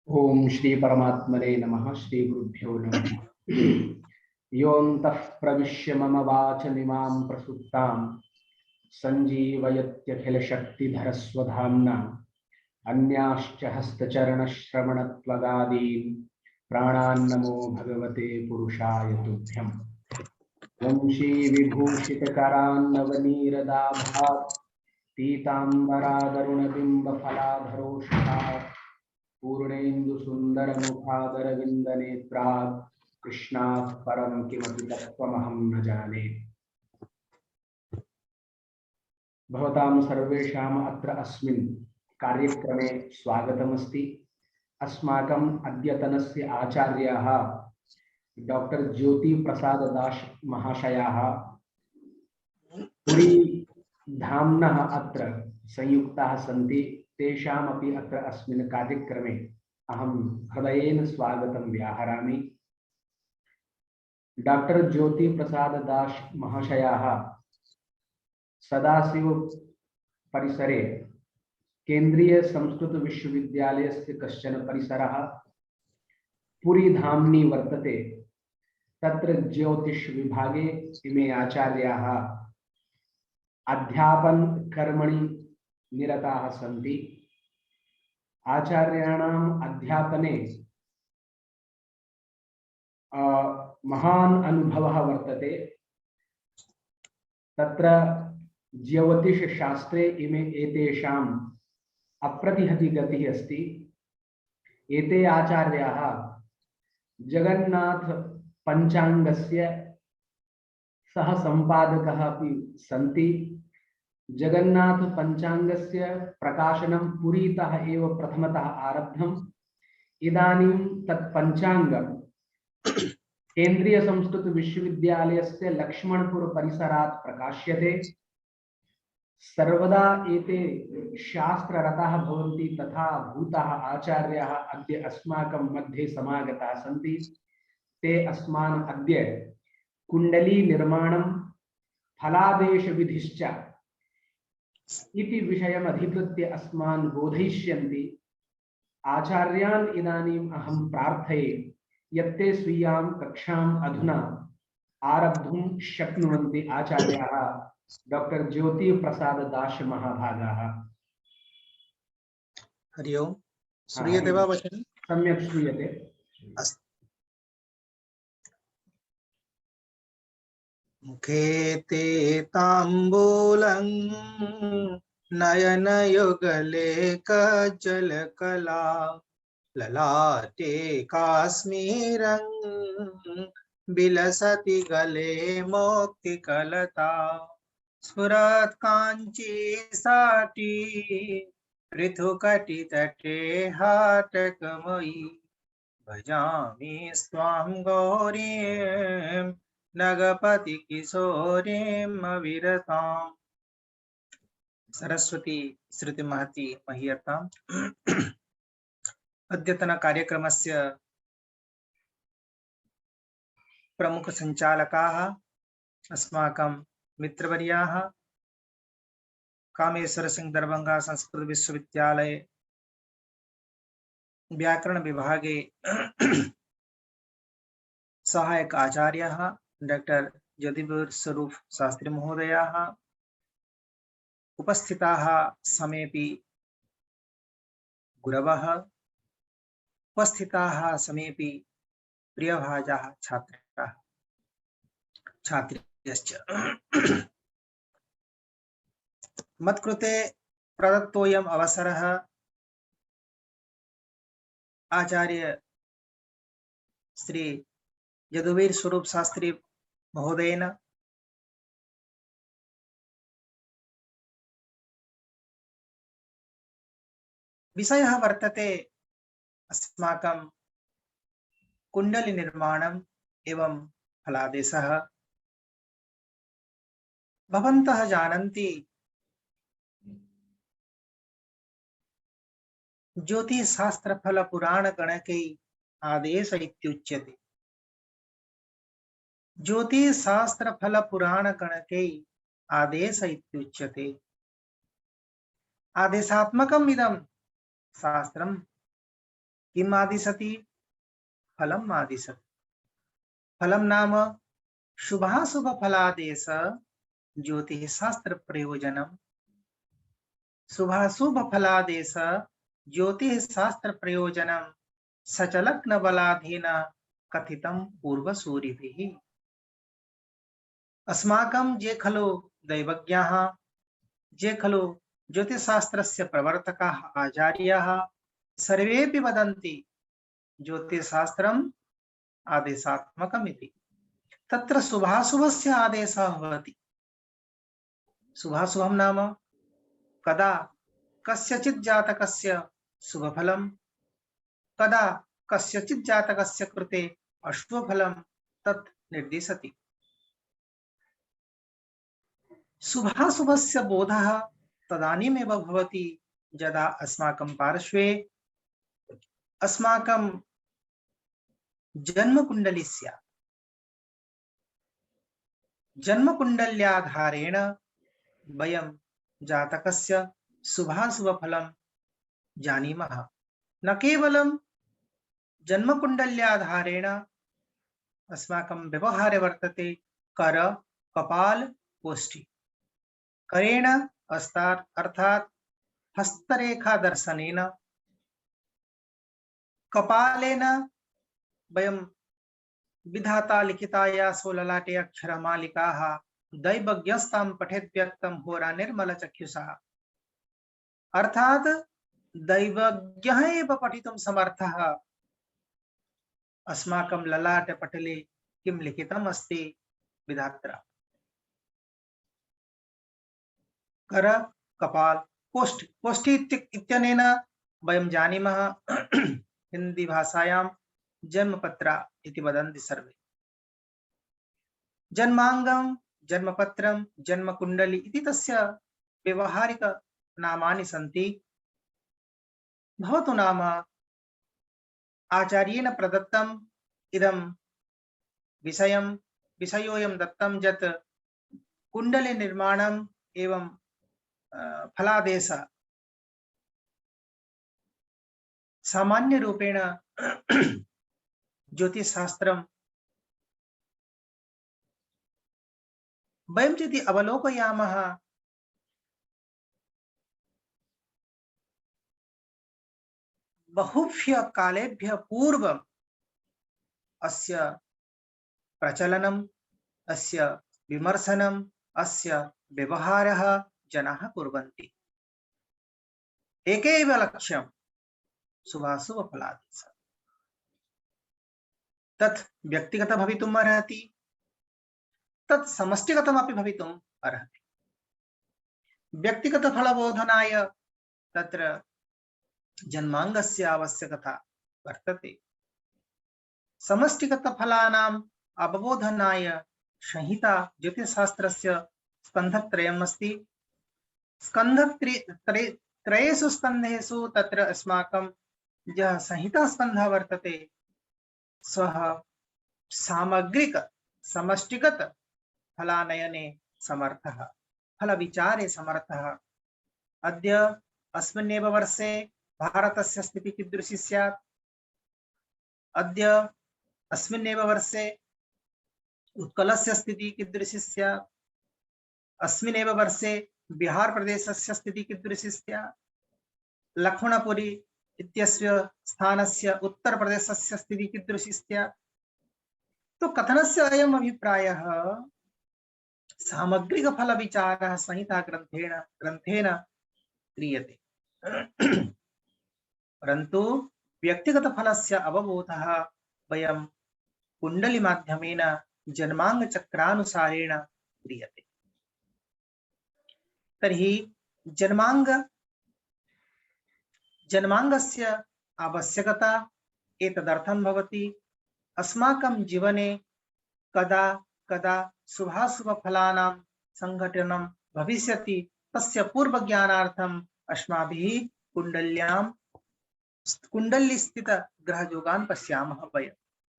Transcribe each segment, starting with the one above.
ओम श्री परमात्मने नमः। श्री गुरुभ्यो नमः। योऽन्तः प्रविश्य मम वाचमिमां प्रसुप्तां सञ्जीवयत्यखिलशक्तिधरस्वधाम्ना अन्याश्च हस्तचरणश्रवणत्वगादीन् प्राणान्नमो भगवते पुरुषाय तुभ्यम्। वंशी विभूषितकरान्नवनीरदाभात् पीताम्बरादरुणबिम्बफलाधरोषात् पूर्णेन्दुसुन्दरमुखादरविन्दनेत्रात् कृष्णात् परं किमपि तत्त्वमहं न जाने। भवतां सर्वेषाम् अत्र अस्मिन् कार्यक्रमे स्वागतमस्ति। अस्माकम् अद्यतनस्य आचार्याः डॉक्टर ज्योति प्रसाद दास महाशयाः पुरी धाम्नः अत्र संयुक्ताः सन्ति। तेषामपि अत्र अस्मिन् कार्यक्रमे अहं हृदयेन स्वागतं व्याहरामि। डॉक्टर ज्योति प्रसाद दास महाशयाः सदाशिव परिसरे केंद्रीय संस्कृत विश्वविद्यालयस्य कश्चन परिसरः पुरी धाम्नि वर्तते। तत्र ज्योतिष विभागे इमे आचार्याः अध्यापन कर्मणि निरताः सन्ति। आचार्याणाम् अध्यापने महान् अनुभवः वर्तते। तत्र ज्योतिष शास्त्रे इमे एतेषाम् अप्रतिहति गतिः अस्ति। एते आचार्याः जगन्नाथ पंचांगस्य सह संपादकः अपि सन्ति। जगन्नाथ पंचांगस्य प्रकाशनं पुरीतः एव प्रथमतः आरब्धम्। इदानीं तत् पंचांगं केंद्रीय संस्कृत विश्वविद्यालयस्य लक्ष्मणपुर परिसरात् प्रकाश्यते। सर्वदा एते शास्त्ररताः भवन्ति तथा भूताः आचार्याः अद्य अस्माकं मध्ये समागताः सन्ति। ते अस्मान् अद्य कुण्डली निर्माणं फलादेश विधिश्च इति विषयम् अधिकृत्य अस्मान् बोधयिष्यन्ति। आचार्यान् इदानीम् अहं प्रार्थये यत्ते स्वीयां कक्षाम् अधुना आरब्धुं शक्नुवन्ति। आचार्याः डॉक्टर ज्योति प्रसाद दास महाभागाः। हरि ओम। श्रूयते वा वचनं? सम्यक् श्रूयते। अस्तु। मुखे ते ताम्बूलं नयनयुगले कज्जलकला ललाटे काश्मीरं बिलसति गले मोक्तिकलता स्फुरत् काञ्ची साटी पृथुकटितटे हाटकमयी भजामि स्वां गौरीं नगपति किशोरीं अविरताम्। सरस्वती श्रुति महती मह्यताम्। अद्यतन कार्यक्रमस्य प्रमुख संचालकाः अस्माकं मित्रवर्याः कामेश्वर सिंह दरभंगा संस्कृत विश्वविद्यालय व्याकरण विभागे सहायक आचार्यः डॉक्टर ज्योतिबीर स्वरूप शास्त्री महोदयाः, उपस्थिताः समेपि गुरवः, उपस्थिताः समेपि प्रियभाजाः छात्राः छात्र्यश्च। मत्कृते प्रदत्तोऽयम् अवसरः आचार्य श्री यदुवीर स्वरूप शास्त्री महोदयेन विषयः वर्तते अस्माकं कुण्डली निर्माणम् एवं फलादेशः। भवन्तः जानन्ति ज्योतिषशास्त्र फल पुराण गणकै आदेश इत्युच्यते। ज्योतिषशास्त्र फल पुराण गणकै आदेश इत्युच्यते। आदेशात्मकम् इदं शास्त्रं किम आदिशति? फलम आदिशति। फलम नाम शुभाशुभ फलादेश ज्योतिः शास्त्र प्रयोजनम। शुभाशुभ फलादेश ज्योतिः शास्त्र प्रयोजनम सचलग्न बलाधीन कथितम पूर्वसूरिभिः। अस्माकं ये खलु दैवज्ञाः, ये खलु ज्योतिषशास्त्रस्य प्रवर्तकाः आचार्याः सर्वेपि वदन्ति ज्योतिषशास्त्रम् आदेशात्मकमिति। तत्र शुभाशुभस्य आदेशः भवति। शुभाशुभं नाम कदा कस्यचित् जातकस्य शुभफलं, कदा कस्यचित् जातकस्य कृते अशुभफलं तत् निर्दिशति। शुभाशुभस्य बोधः तदानीमेव भवति यदा अस्माकं पार्श्वे अस्माकं जन्मकुण्डली स्यात्। जन्मकुण्डल्याधारेण वयं जातकस्य शुभाशुभफलं जानीमः। न केवलं जन्मकुण्डल्याधारेण अस्माकं व्यवहारे वर्तते कर कपाल कोष्ठी। करेण अर्थात हस्तरेखा दर्शनेन, कपालेन वयं विधाता लिखितायासो ललाटे अक्षरमालिकाः दैवज्ञस्तां पठेत् व्यक्तं होरा निर्मल चक्षुषा। अर्थात दैवज्ञः एव पठितुं समर्थः अस्माकं ललाट पटले किं लिखितम् अस्ति विधात्रा। कर कपाल कोष्ठ। कोष्ठी इत्यनेन वयं जानीमः हिंदी भाषायां जन्मपत्रा इति वदन्ति सर्वे। जन्मांगम, जन्मपत्रम, जन्मकुंडली इति तस्य व्यवहारिक नामानि सन्ति। भवतु नाम आचार्येण प्रदत्तम् इदं विषयोऽयं दत्तं यत् कुंडली निर्माणम् एवं फलादेश सामान्य रूपेण ज्योतिषशास्त्रं वयं यदि अवलोकयामः बहुभ्यः कालेभ्यः पूर्वम् अस्य प्रचलनम्, अस्य विमर्शनम्, अस्य व्यवहारः जनाः कुर्वन्ति। एकेव लक्ष्यं शुभाशुभ फलादेश। तत् व्यक्तिगत भवितुम् अर्हति, तत् समष्टिगतमपि भवितुम् अर्हति। व्यक्तिगत फलबोधनाय तत्र जन्मांगस्य आवश्यकता वर्तते। समष्टिगत फलानाम् अवबोधनाय संहिता ज्योतिषशास्त्रस्य स्कन्धत्रयम् अस्ति। स्कन्धत्रयेषु स्कन्धेषु तत्र अस्माकं यः संहिता स्कन्धः वर्तते सः सामग्रिक समष्टिगत फलानयने समर्थः, फलविचारे समर्थः। अद्य अस्मिन्नेव वर्षे भारतस्य स्थितिः कीदृशी स्यात्? अद्य अस्मिन्नेव वर्षे उत्कलस्य स्थितिः कीदृशी स्यात्? अस्मिन्नेव वर्षे बिहार प्रदेशस्य स्थितिः कीदृशी स्यात्? लक्ष्मणपुरी इत्यस्य स्थानस्य उत्तर प्रदेशस्य स्थितिः कीदृशी स्यात्? तो कथनस्य अयम् अभिप्रायः सामग्रिक फल विचारः संहिता ग्रंथेन क्रियते। परन्तु व्यक्तिगत फलस्य अवबोधः वयं कुंडली माध्यमेन जन्मांग चक्रानुसारेण क्रियते। तर्हि जन्मांगस्य आवश्यकता एतदर्थं भवति अस्माकं जीवने कदा कदा शुभाशुभ फलानां संघटनं भविष्यति तस्य पूर्वज्ञानार्थम् अस्माभिः कुंडली स्थित ग्रहयोगान् पश्यामः वयम्।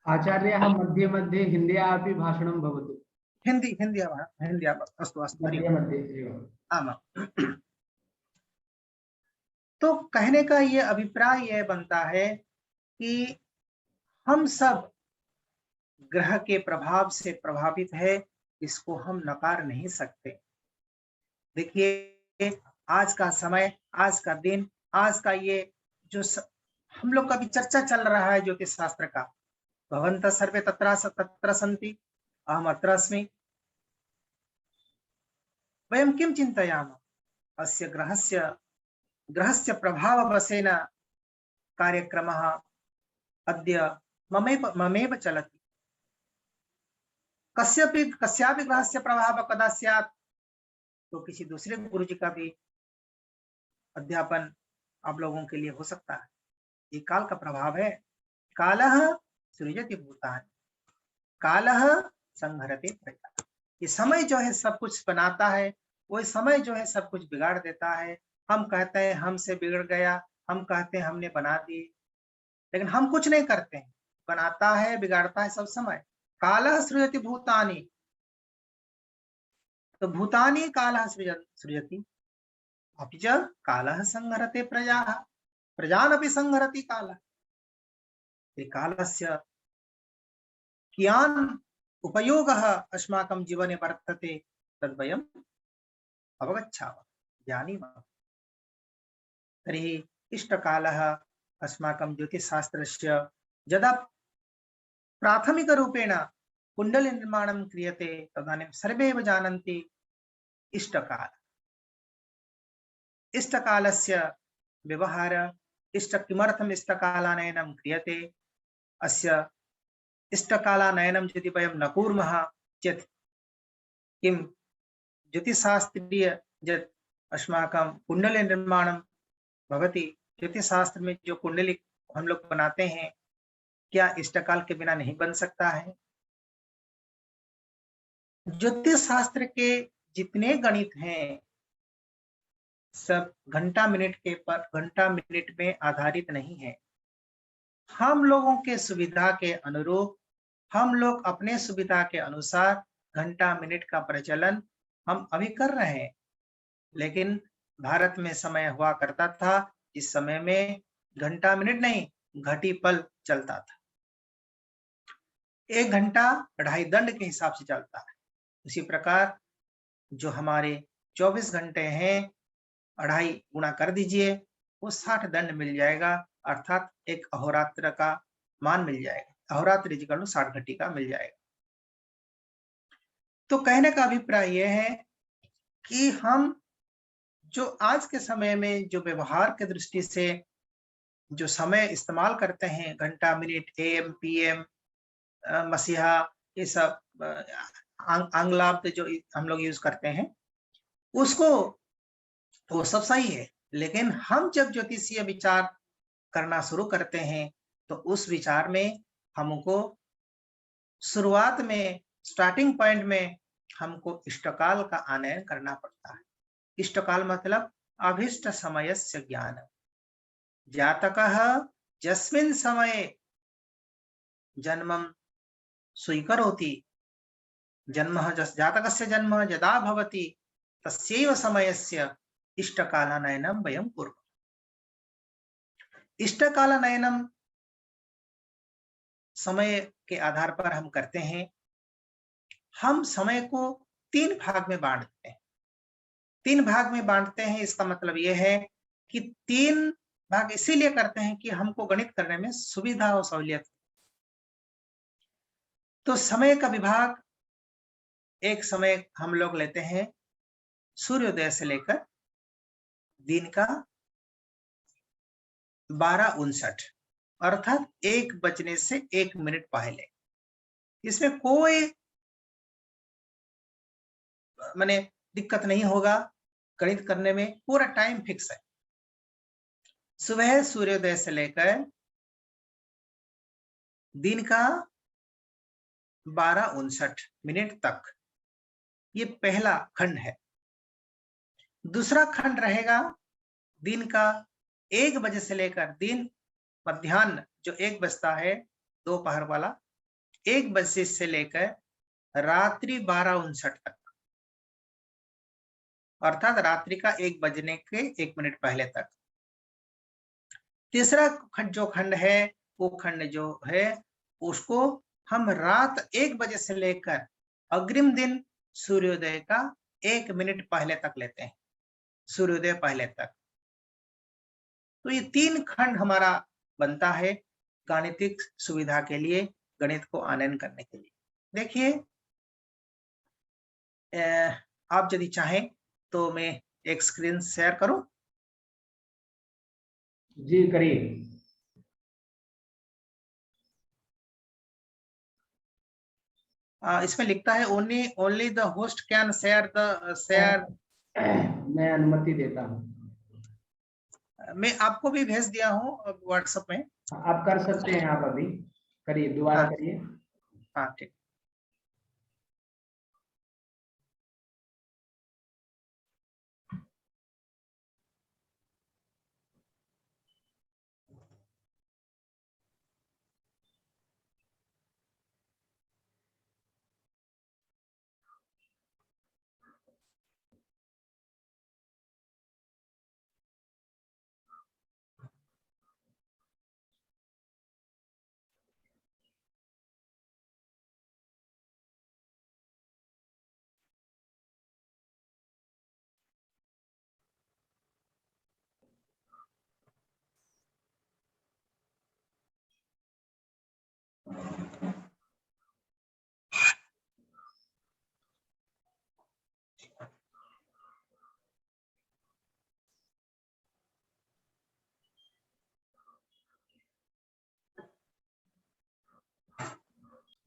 आचार्याः मध्ये मध्ये हिन्द्या अपि भाषणं भवतु। हिन्द्या अस्तु अस्तु मध्ये मध्ये एव। आमां। तो कहने का ये अभिप्राय यह बनता है कि हम सब ग्रह के प्रभाव से प्रभावित है, इसको हम नकार नहीं सकते। देखिए, आज का समय, आज का दिन, आज का ये जो हम लोग का भी चर्चा चल रहा है ज्योतिष शास्त्र का, भवन्तः सर्वे तत्र सन्ति अहम अत्र अस्मि, वयं किं चिन्तयामः, अस्य ग्रहस्य प्रभाववशेन कार्यक्रमः अद्य ममेव चलति। कस्यापि ग्रहस्य प्रभाव कदा स्यात्, तो किसी दूसरे गुरुजी का भी अध्यापन आप लोगों के लिए हो सकता है। ये काल का प्रभाव है। कालः सृजति भूतानि, कालः संहरति प्रजा। ये समय जो है सब कुछ बनाता है, वही समय जो है सब कुछ बिगाड़ देता है। हम कहते हैं हमसे बिगड़ गया, हम कहते हैं हमने बना दी, लेकिन हम कुछ नहीं करते हैं। बनाता है, बिगाड़ता है सब समय। कालः सृजति भूतानि, तो भूतानि कालः सृजति, अपि च कालः संहरते प्रजाः, प्रजानपि संहरति कालः। कालस्य कियान् उपयोगः अस्माकं जीवने वर्तते तद्वयम् अवगच्छामः, जानीमः। तर्हि इष्टकालः अस्माकं ज्योतिषशास्त्रस्य यदा प्राथमिकरूपेण कुण्डलिनिर्माणं क्रियते तदानीं सर्वे एव जानन्ति इष्टकाल। इष्टकालस्य व्यवहार, किमर्थम् इष्टकालानयनं क्रियते, अस्य इष्टकालानयनं यदि वयं न कुर्मः चेत् किं ज्योतिषशास्त्रीय यत् अस्माकं कुण्डली निर्माणं भवति, ज्योतिषशास्त्र में जो कुंडली हम लोग बनाते हैं, क्या इष्टकाल के बिना नहीं बन सकता है? ज्योतिष शास्त्र के जितने गणित हैं सब घंटा मिनट में आधारित नहीं है। हम लोगों के सुविधा के अनुरूप, हम लोग अपने सुविधा के अनुसार घंटा मिनट का प्रचलन हम अभी कर रहे हैं। लेकिन भारत में समय हुआ करता था इस समय में घंटा मिनट नहीं, घटी पल चलता था। 1 घंटा 2.5 दंड के हिसाब से चलता है। उसी प्रकार जो हमारे 24 घंटे हैं, 2.5 गुणा कर दीजिए, वो 60 दंड मिल जाएगा, अर्थात एक अहोरात्र का मान मिल जाएगा। अहोरात्र 60 घटी का मिल जाएगा। तो कहने का अभिप्राय यह है कि हम जो आज के समय में जो व्यवहार के दृष्टि से जो समय इस्तेमाल करते हैं, घंटा मिनट, AM PM, मसीहा, ये सब आंग्लाब्द जो हम लोग यूज करते हैं, उसको वो सब सही है। लेकिन हम जब ज्योतिषीय विचार करना शुरू करते हैं तो उस विचार में हमको शुरुआत में, स्टार्टिंग पॉइंट में हमको इष्टकाल का आनयन करना पड़ता है। इष्टकाल मतलब अभीष्ट समयस्य ज्ञान। जातकः यस्मिन् समये जन्मं स्वीकरोति, जातकस्य जन्म यदा भवति तस्यैव समयस्य इष्टकालानयनं वयं कुर्मः। इष्टकालानयनं समय के आधार पर हम करते हैं। हम समय को 3 भाग में बांटते हैं। 3 भाग में बांटते हैं, इसका मतलब यह है कि 3 भाग इसीलिए करते हैं कि हमको गणित करने में सुविधा और सहूलियत। तो समय का विभाग, एक समय हम लोग लेते हैं सूर्योदय से लेकर दिन का 12:59, अर्थात 1 बजने से 1 मिनट पहले। इसमें कोई माने दिक्कत नहीं होगा, गणित करने में पूरा टाइम फिक्स है। सुबह सूर्योदय से लेकर दिन का 12:59 तक, ये पहला खंड है। दूसरा खंड रहेगा दिन का 1 बजे से लेकर दिन मध्याह्न जो 1 बजता है, दोपहर वाला 1 बजे से लेकर रात्रि 12:59 तक, अर्थात रात्रि का 1 बजने के 1 मिनट पहले तक। तीसरा जो खंड है वो खंड जो है उसको हम रात 1 बजे से लेकर अग्रिम दिन सूर्योदय का 1 मिनट पहले तक लेते हैं, सूर्योदय पहले तक। तो ये 3 खंड हमारा बनता है गाणितिक सुविधा के लिए, गणित को आनयन करने के लिए। देखिए, आप यदि चाहें तो मैं एक स्क्रीन शेयर करूं। जी करिए। इसमें लिखता है only the host can share. मैं अनुमति देता हूँ। मैं आपको भी भेज दिया हूँ व्हाट्सएप में। आप कर सकते हैं, आप अभी करिए, दोबारा हाँ करिए। हाँ ठीक।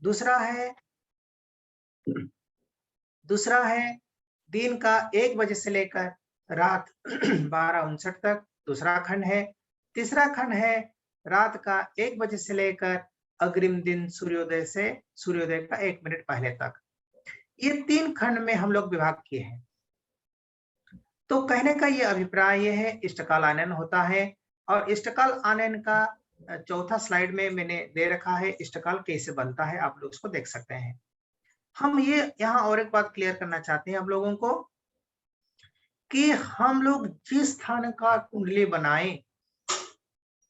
दूसरा है दिन का 1 बजे से लेकर रात 12:59 तक, दूसरा खंड है। तीसरा खंड है रात का 1 बजे से लेकर अग्रिम दिन सूर्योदय का 1 मिनट पहले तक। ये 3 खंड में हम लोग विभाग किए हैं। तो कहने का ये अभिप्राय ये है, इष्टकाल आनयन होता है, और इष्टकाल आनयन का चौथा स्लाइड में मैंने दे रखा है, इष्टकाल कैसे बनता है, आप लोग उसको देख सकते हैं। हम ये यहाँ और एक बात क्लियर करना चाहते हैं आप लोगों को कि हम लोग जिस स्थान का कुंडली बनाएं,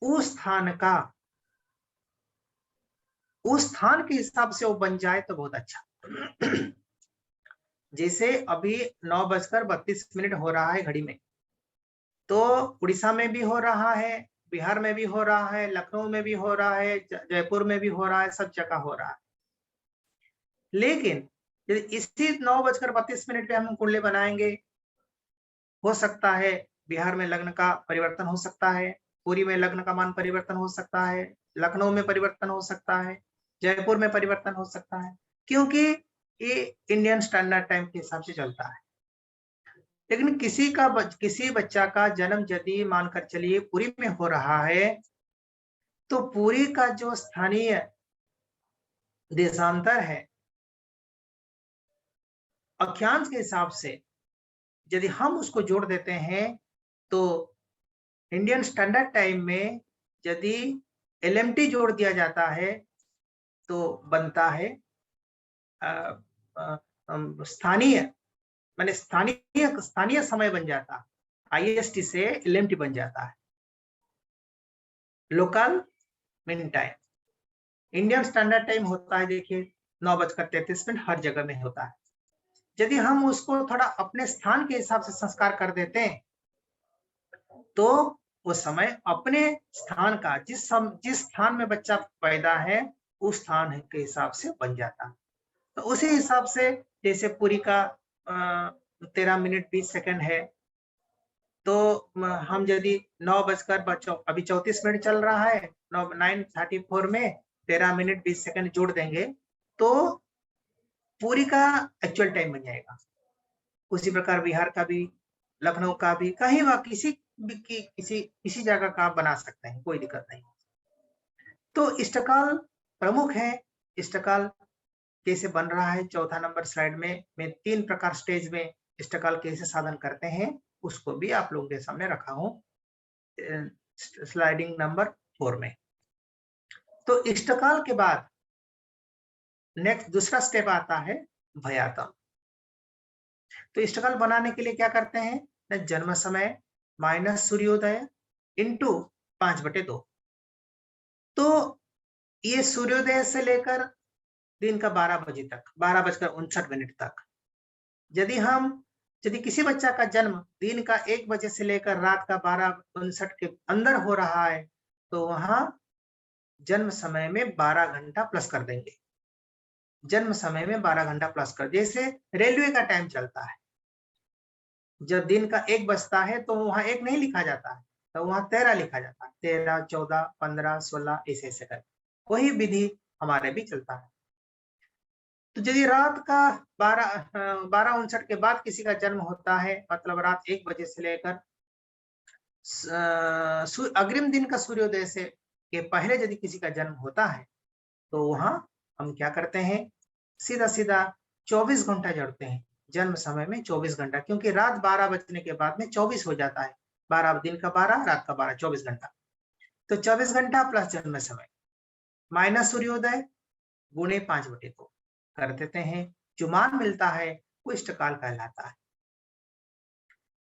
उस स्थान के हिसाब से वो बन जाए तो बहुत अच्छा। जैसे अभी 9:32 हो रहा है घड़ी में, तो उड़ीसा में भी हो रहा है, बिहार में भी हो रहा है, लखनऊ में भी हो रहा है, जयपुर में भी हो रहा है, सब जगह हो रहा है। लेकिन यदि इसी 9:32 पे हम कुंडली बनाएंगे, हो सकता है बिहार में लग्न का परिवर्तन हो सकता है, पुरी में लग्न का मान परिवर्तन हो सकता है, लखनऊ में परिवर्तन हो सकता है, जयपुर में परिवर्तन हो सकता है, क्योंकि ये इंडियन स्टैंडर्ड टाइम के हिसाब से चलता है। लेकिन किसी बच्चा का जन्म यदि मानकर चलिए पुरी में हो रहा है, तो पुरी का जो स्थानीय देशांतर है अक्षांश के हिसाब से यदि हम उसको जोड़ देते हैं, तो इंडियन स्टैंडर्ड टाइम में यदि एलएमटी जोड़ दिया जाता है तो बनता है स्थानीय, माने स्थानीय समय बन जाता, आईएसटी से एलएमटी बन जाता है, local mean time. Indian standard time होता है, देखिए 9:33 हर जगह में होता है। यदि हम उसको थोड़ा अपने स्थान के हिसाब से संस्कार कर देते हैं, तो वो समय अपने स्थान का, जिस स्थान में बच्चा पैदा है उस स्थान के हिसाब से बन जाता है। तो उसी हिसाब से जैसे पुरी का 13 मिनट 20 सेकंड है, तो हम यदि 9:34 अभी 34 मिनट चल रहा है, 9:34 में 13 मिनट 20 सेकंड जोड़ देंगे तो पूरी का एक्चुअल टाइम बन जाएगा। उसी प्रकार बिहार का भी, लखनऊ का भी, कहीं किसी जगह का बना सकते हैं, कोई दिक्कत नहीं। तो इष्टकाल प्रमुख है। इष्टकाल कैसे बन रहा है, चौथा नंबर स्लाइड में मैं 3 प्रकार स्टेज में इष्टकाल कैसे साधन करते हैं उसको भी आप लोगों के सामने रखा हूं स्लाइडिंग नंबर 4 में। तो इष्टकाल के बाद नेक्स्ट दूसरा स्टेप आता है भयातम। तो इष्टकाल बनाने के लिए क्या करते हैं, जन्म समय माइनस सूर्योदय इंटू 5/2। तो ये सूर्योदय से लेकर दिन का 12 बजे तक, 12:59 तक, यदि किसी बच्चा का जन्म दिन का 1 बजे से लेकर रात का 12:59 के अंदर हो रहा है, तो वहां जन्म समय में 12 घंटा प्लस कर देंगे। जन्म समय में 12 घंटा प्लस कर, जैसे रेलवे का टाइम चलता है, जब दिन का 1 बजता है तो वहां 1 नहीं लिखा जाता है, तो वहां 13 लिखा जाता है, 13, 14, 15, 16 ऐसे कर, वही विधि हमारे भी चलता है। तो यदि रात का 12:59 के बाद किसी का जन्म होता है, मतलब रात 1 बजे से लेकर अग्रिम दिन का सूर्योदय से के पहले यदि किसी का जन्म होता है, तो वहां हम क्या करते हैं, सीधा सीधा 24 घंटा जोड़ते हैं जन्म समय में, 24 घंटा, क्योंकि रात 12 बजने के बाद में 24 हो जाता है, 12 दिन का 12, रात का 12, 24 घंटा। तो 24 घंटा प्लस जन्म समय माइनस सूर्योदय गुणे 5/2 कर देते हैं, जो मान मिलता है वो इष्टकाल कहलाता है।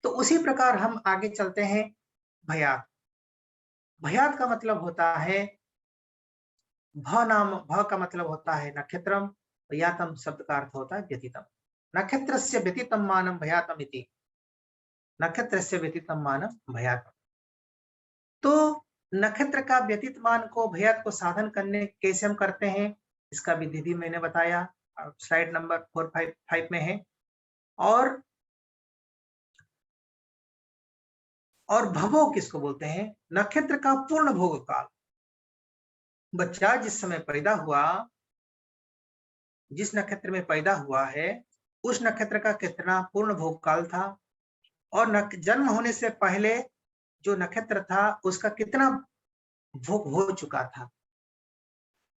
तो उसी प्रकार हम आगे चलते हैं। भयात, भयात का मतलब होता है, भ का मतलब होता है नक्षत्रम, भयातम शब्द का अर्थ होता है व्यतीतम। नक्षत्रस्य व्यतीतम मानम भयातम इति, नक्षत्रस्य व्यतीतम मानम भयातम। तो नक्षत्र का व्यतीत मान को, भयात को साधन करने कैसे हम करते हैं, इसका विधि भी मैंने बताया, स्लाइड नंबर 455 में है। और भवो किसको बोलते हैं, नक्षत्र का पूर्ण भोग काल। बच्चा जिस समय पैदा हुआ, जिस नक्षत्र में पैदा हुआ है, उस नक्षत्र का कितना पूर्ण भोग काल था, और जन्म होने से पहले जो नक्षत्र था उसका कितना भोग हो चुका था,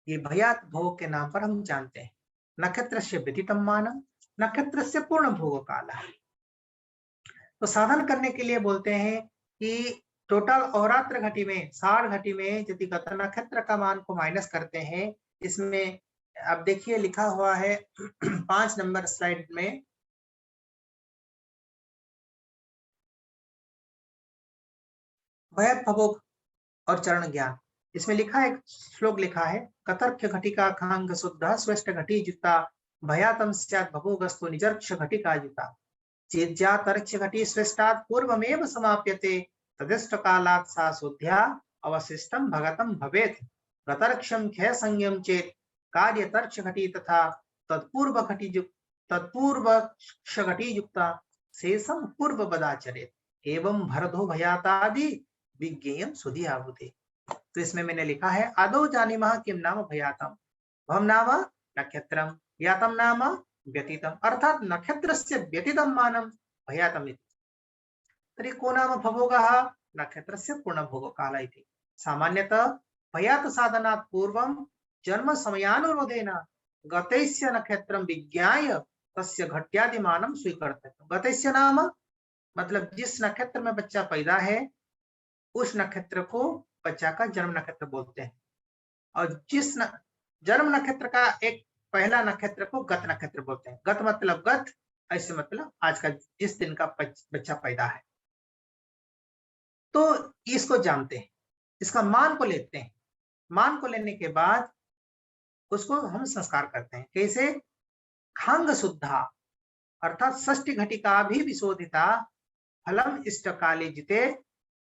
ये भयात भोग के नाम पर हम जानते हैं। नक्षत्र से व्यतीतम मानम, नक्षत्र से पूर्ण भोग काल है। तो साधन करने के लिए बोलते हैं कि टोटल अहोरात्र घटी में, 60 घटी में यदि गत नक्षत्र का मान को माइनस करते हैं, इसमें अब देखिए लिखा हुआ है 5 नंबर स्लाइड में, भयात भोग और चरण ज्ञान, इसमें लिखा है, एक श्लोक लिखा है, कतर्क्य घटिका खांग शुद्ध स्वेष्ट घटी जुता भयातम स्यात् भभोगस्तु निजर्क्ष घटिका जुता चेज्यातर्क्ष घटी श्रेष्ठात् पूर्वमेव समाप्यते तदिष्ट कालात् सा शुद्ध्या अवशिष्टम भगतम भवेत् गतर्क्षम क्षय संयम चेत कार्यतर्क्ष घटी तथा तत्पूर्व घटी युक्ता शेषम पूर्व बदाचरेत् एवं भरदो भयातादि विज्ञेयम सुधियावुते। तो इसमें मैंने लिखा है, आदौ जानीमः किम नाम भयातम, भम नाम नक्षत्रम, यातम नाम व्यतीतम, अर्थात नक्षत्रस्य व्यतीतम मानम भयातम इति। तर्हि को नाम भवोगः, नक्षत्रस्य पूर्णभोगकाल इति। सामान्यतः भयात साधनात् पूर्वं जन्म समयानुरोधेन गतस्य नक्षत्रं विज्ञाय तस्य घट्यादि मानम स्वीकर्तव्यम्। गतस्य नाम मतलब जिस नक्षत्र में बच्चा पैदा है, उस नक्षत्र को बच्चा का जन्म नक्षत्र बोलते हैं, और जिस जन्म नक्षत्र का एक पहला नक्षत्र को गत नक्षत्र बोलते हैं। गत मतलब गत, ऐसे मतलब आज का जिस दिन का बच्चा पैदा है। तो इसको जानते हैं, इसका मान को लेते हैं, मान को लेने के बाद उसको हम संस्कार करते हैं। कैसे, खांग शुद्धा अर्थात षष्ठी घटिका भी विशोधिता फलम इष्ट काले जिते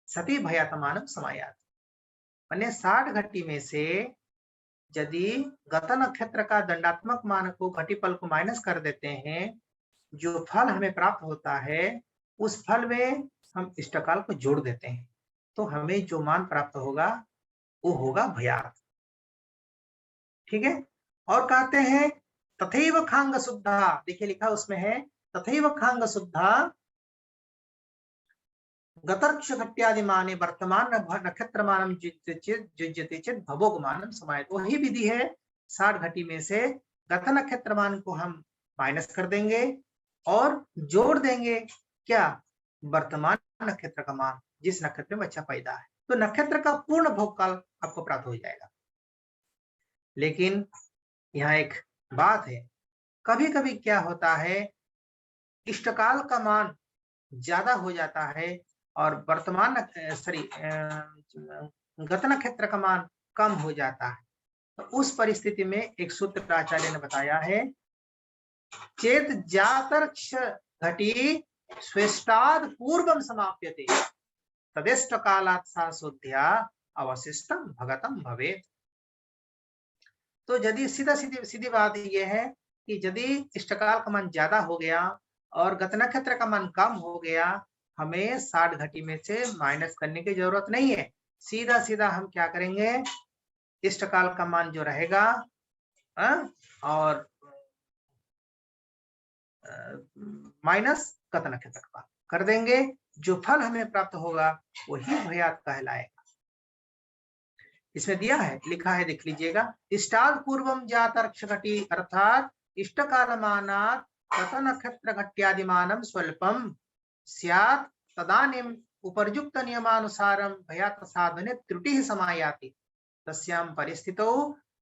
सती भयातमानम समायात। मैंने 60 घटी में से यदि गत नक्षत्र का दंडात्मक मान को, घटीफल को माइनस कर देते हैं, जो फल हमें प्राप्त होता है उस फल में हम इष्टकाल को जोड़ देते हैं, तो हमें जो मान प्राप्त होगा वो होगा भयात। ठीक है। और कहते हैं तथैव खांग शुद्धा, देखिए लिखा उसमें है, तथैव खांग शुद्धा गतर्क्ष घट्यादि माने वर्तमान नक्षत्र मानम जुज्यते चेत भवोग मानम समायत। वही विधि है, 60 घटी में से गत नक्षत्र मान को हम माइनस कर देंगे और जोड़ देंगे क्या, वर्तमान नक्षत्र का मान, जिस नक्षत्र में बच्चा पैदा है, तो नक्षत्र का पूर्ण भोग काल आपको प्राप्त हो जाएगा। लेकिन यहाँ एक बात है, कभी कभी क्या होता है, इष्टकाल का मान ज्यादा हो जाता है और वर्तमान गत नक्षत्र का मान कम हो जाता है। तो उस परिस्थिति में एक सूत्र आचार्य ने बताया है, चेत जातर्क्ष घटी स्वेष्टाद पूर्वम समाप्यते तदेष्ट कालात् सा शुद्ध्या अवशिष्टम भगतम भवेत्। तो यदि सीधी बात यह है कि यदि इष्टकाल का मान ज्यादा हो गया और गत नक्षत्र का मान कम हो गया, हमें 60 घटी में से माइनस करने की जरूरत नहीं है। सीधा सीधा हम क्या करेंगे, इष्टकाल का मान जो रहेगा और माइनस गत नक्षत्र का कर देंगे, जो फल हमें प्राप्त होगा वही भयात कहलाएगा। इसमें दिया है, लिखा है, देख लीजिएगा। इष्टाद पूर्वम जातर्क्ष घटी अर्थात इष्टकालमानात् गत नक्षत्र घट्यादिमानं स्वल्पम स्यात् तदानीम् उपर्युक्त नियमानुसारं भयात साधने त्रुटिः समायाति तस्यां परिस्थितौ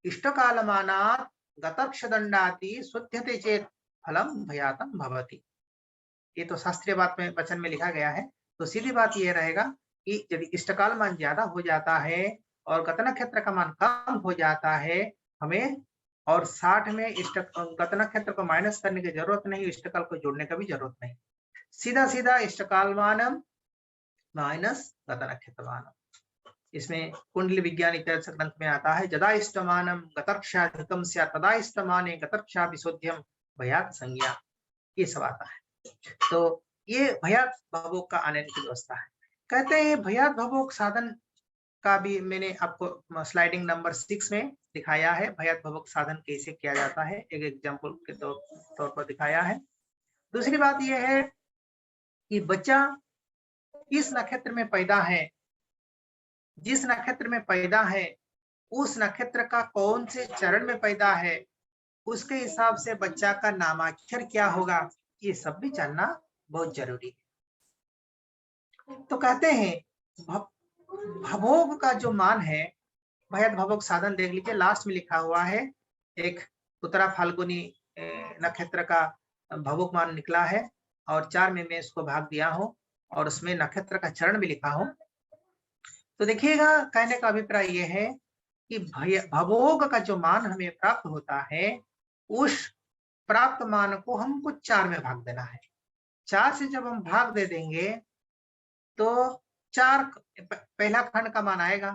इष्टकालमानात् गतर्क्ष दंडाति शुध्यते चेत् फलम भयातम भवति। ये तो शास्त्रीय बात में वचन में लिखा गया है। तो सीधी बात यह रहेगा कि यदि इष्टकाल मान ज्यादा हो जाता है और गत नक्षत्र का मान कम हो जाता है, हमें और 60 में गत नक्षत्र को माइनस करने की जरूरत नहीं, इष्टकाल को जोड़ने का भी जरूरत नहीं। सीधा सीधा इष्टकाल मानम माइनस गत नक्षत्र मानम। इसमें कुंडली विज्ञान इत्यादि ग्रंथ में आता है, यदा इष्टमानम गतर्क्षाधिकम स्यात् तदा इष्टमाने गतर्क्षा विशुद्ध्यम भयात संज्ञा, ये सब आता है। तो ये भयात भवोग का आने की व्यवस्था है। कहते हैं भयात भवोग साधन का भी मैंने आपको स्लाइडिंग नंबर 6 में दिखाया है, भयात भवोग साधन कैसे किया जाता है, एक एग्जाम्पल के तौर पर दिखाया है। दूसरी बात यह है कि बच्चा इस नक्षत्र में पैदा है, जिस नक्षत्र में पैदा है उस नक्षत्र का कौन से चरण में पैदा है, उसके हिसाब से बच्चा का नामाक्षर क्या होगा, ये सब भी जानना बहुत जरूरी है। तो कहते हैं भवोग का जो मान है, भयात भवोग साधन देख लीजिए, लास्ट में लिखा हुआ है, एक उत्तरा फाल्गुनी नक्षत्र का भवोग मान निकला है और 4 में मैं इसको भाग दिया हूं और उसमें नक्षत्र का चरण भी लिखा हूं। तो देखिएगा, कहने का अभिप्राय यह है कि भवोग का जो मान हमें प्राप्त होता है, उस प्राप्त मान को हमको 4 में भाग देना है। 4 से जब हम भाग दे देंगे तो 4 पहला खंड का मान आएगा,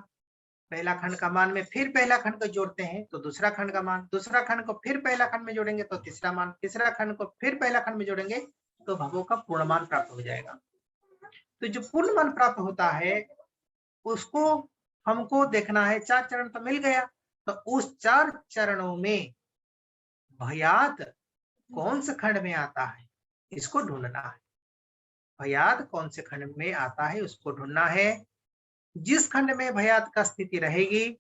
पहला खंड का मान में फिर पहला खंड को जोड़ते हैं तो दूसरा खंड का मान, दूसरा खंड को फिर पहला खंड में जोड़ेंगे तो तीसरा मान, तीसरा खंड को फिर पहला खंड में जोड़ेंगे तो भवोग का पूर्ण मान प्राप्त हो जाएगा। तो जो पूर्ण मान प्राप्त होता है उसको हमको देखना है। 4 चरण तो मिल गया, तो उस 4 चरणों में भयात कौन से खंड में आता है इसको ढूंढना है। भयात कौन से खंड में आता है उसको ढूंढना है। जिस खंड में भयात का स्थिति रहेगी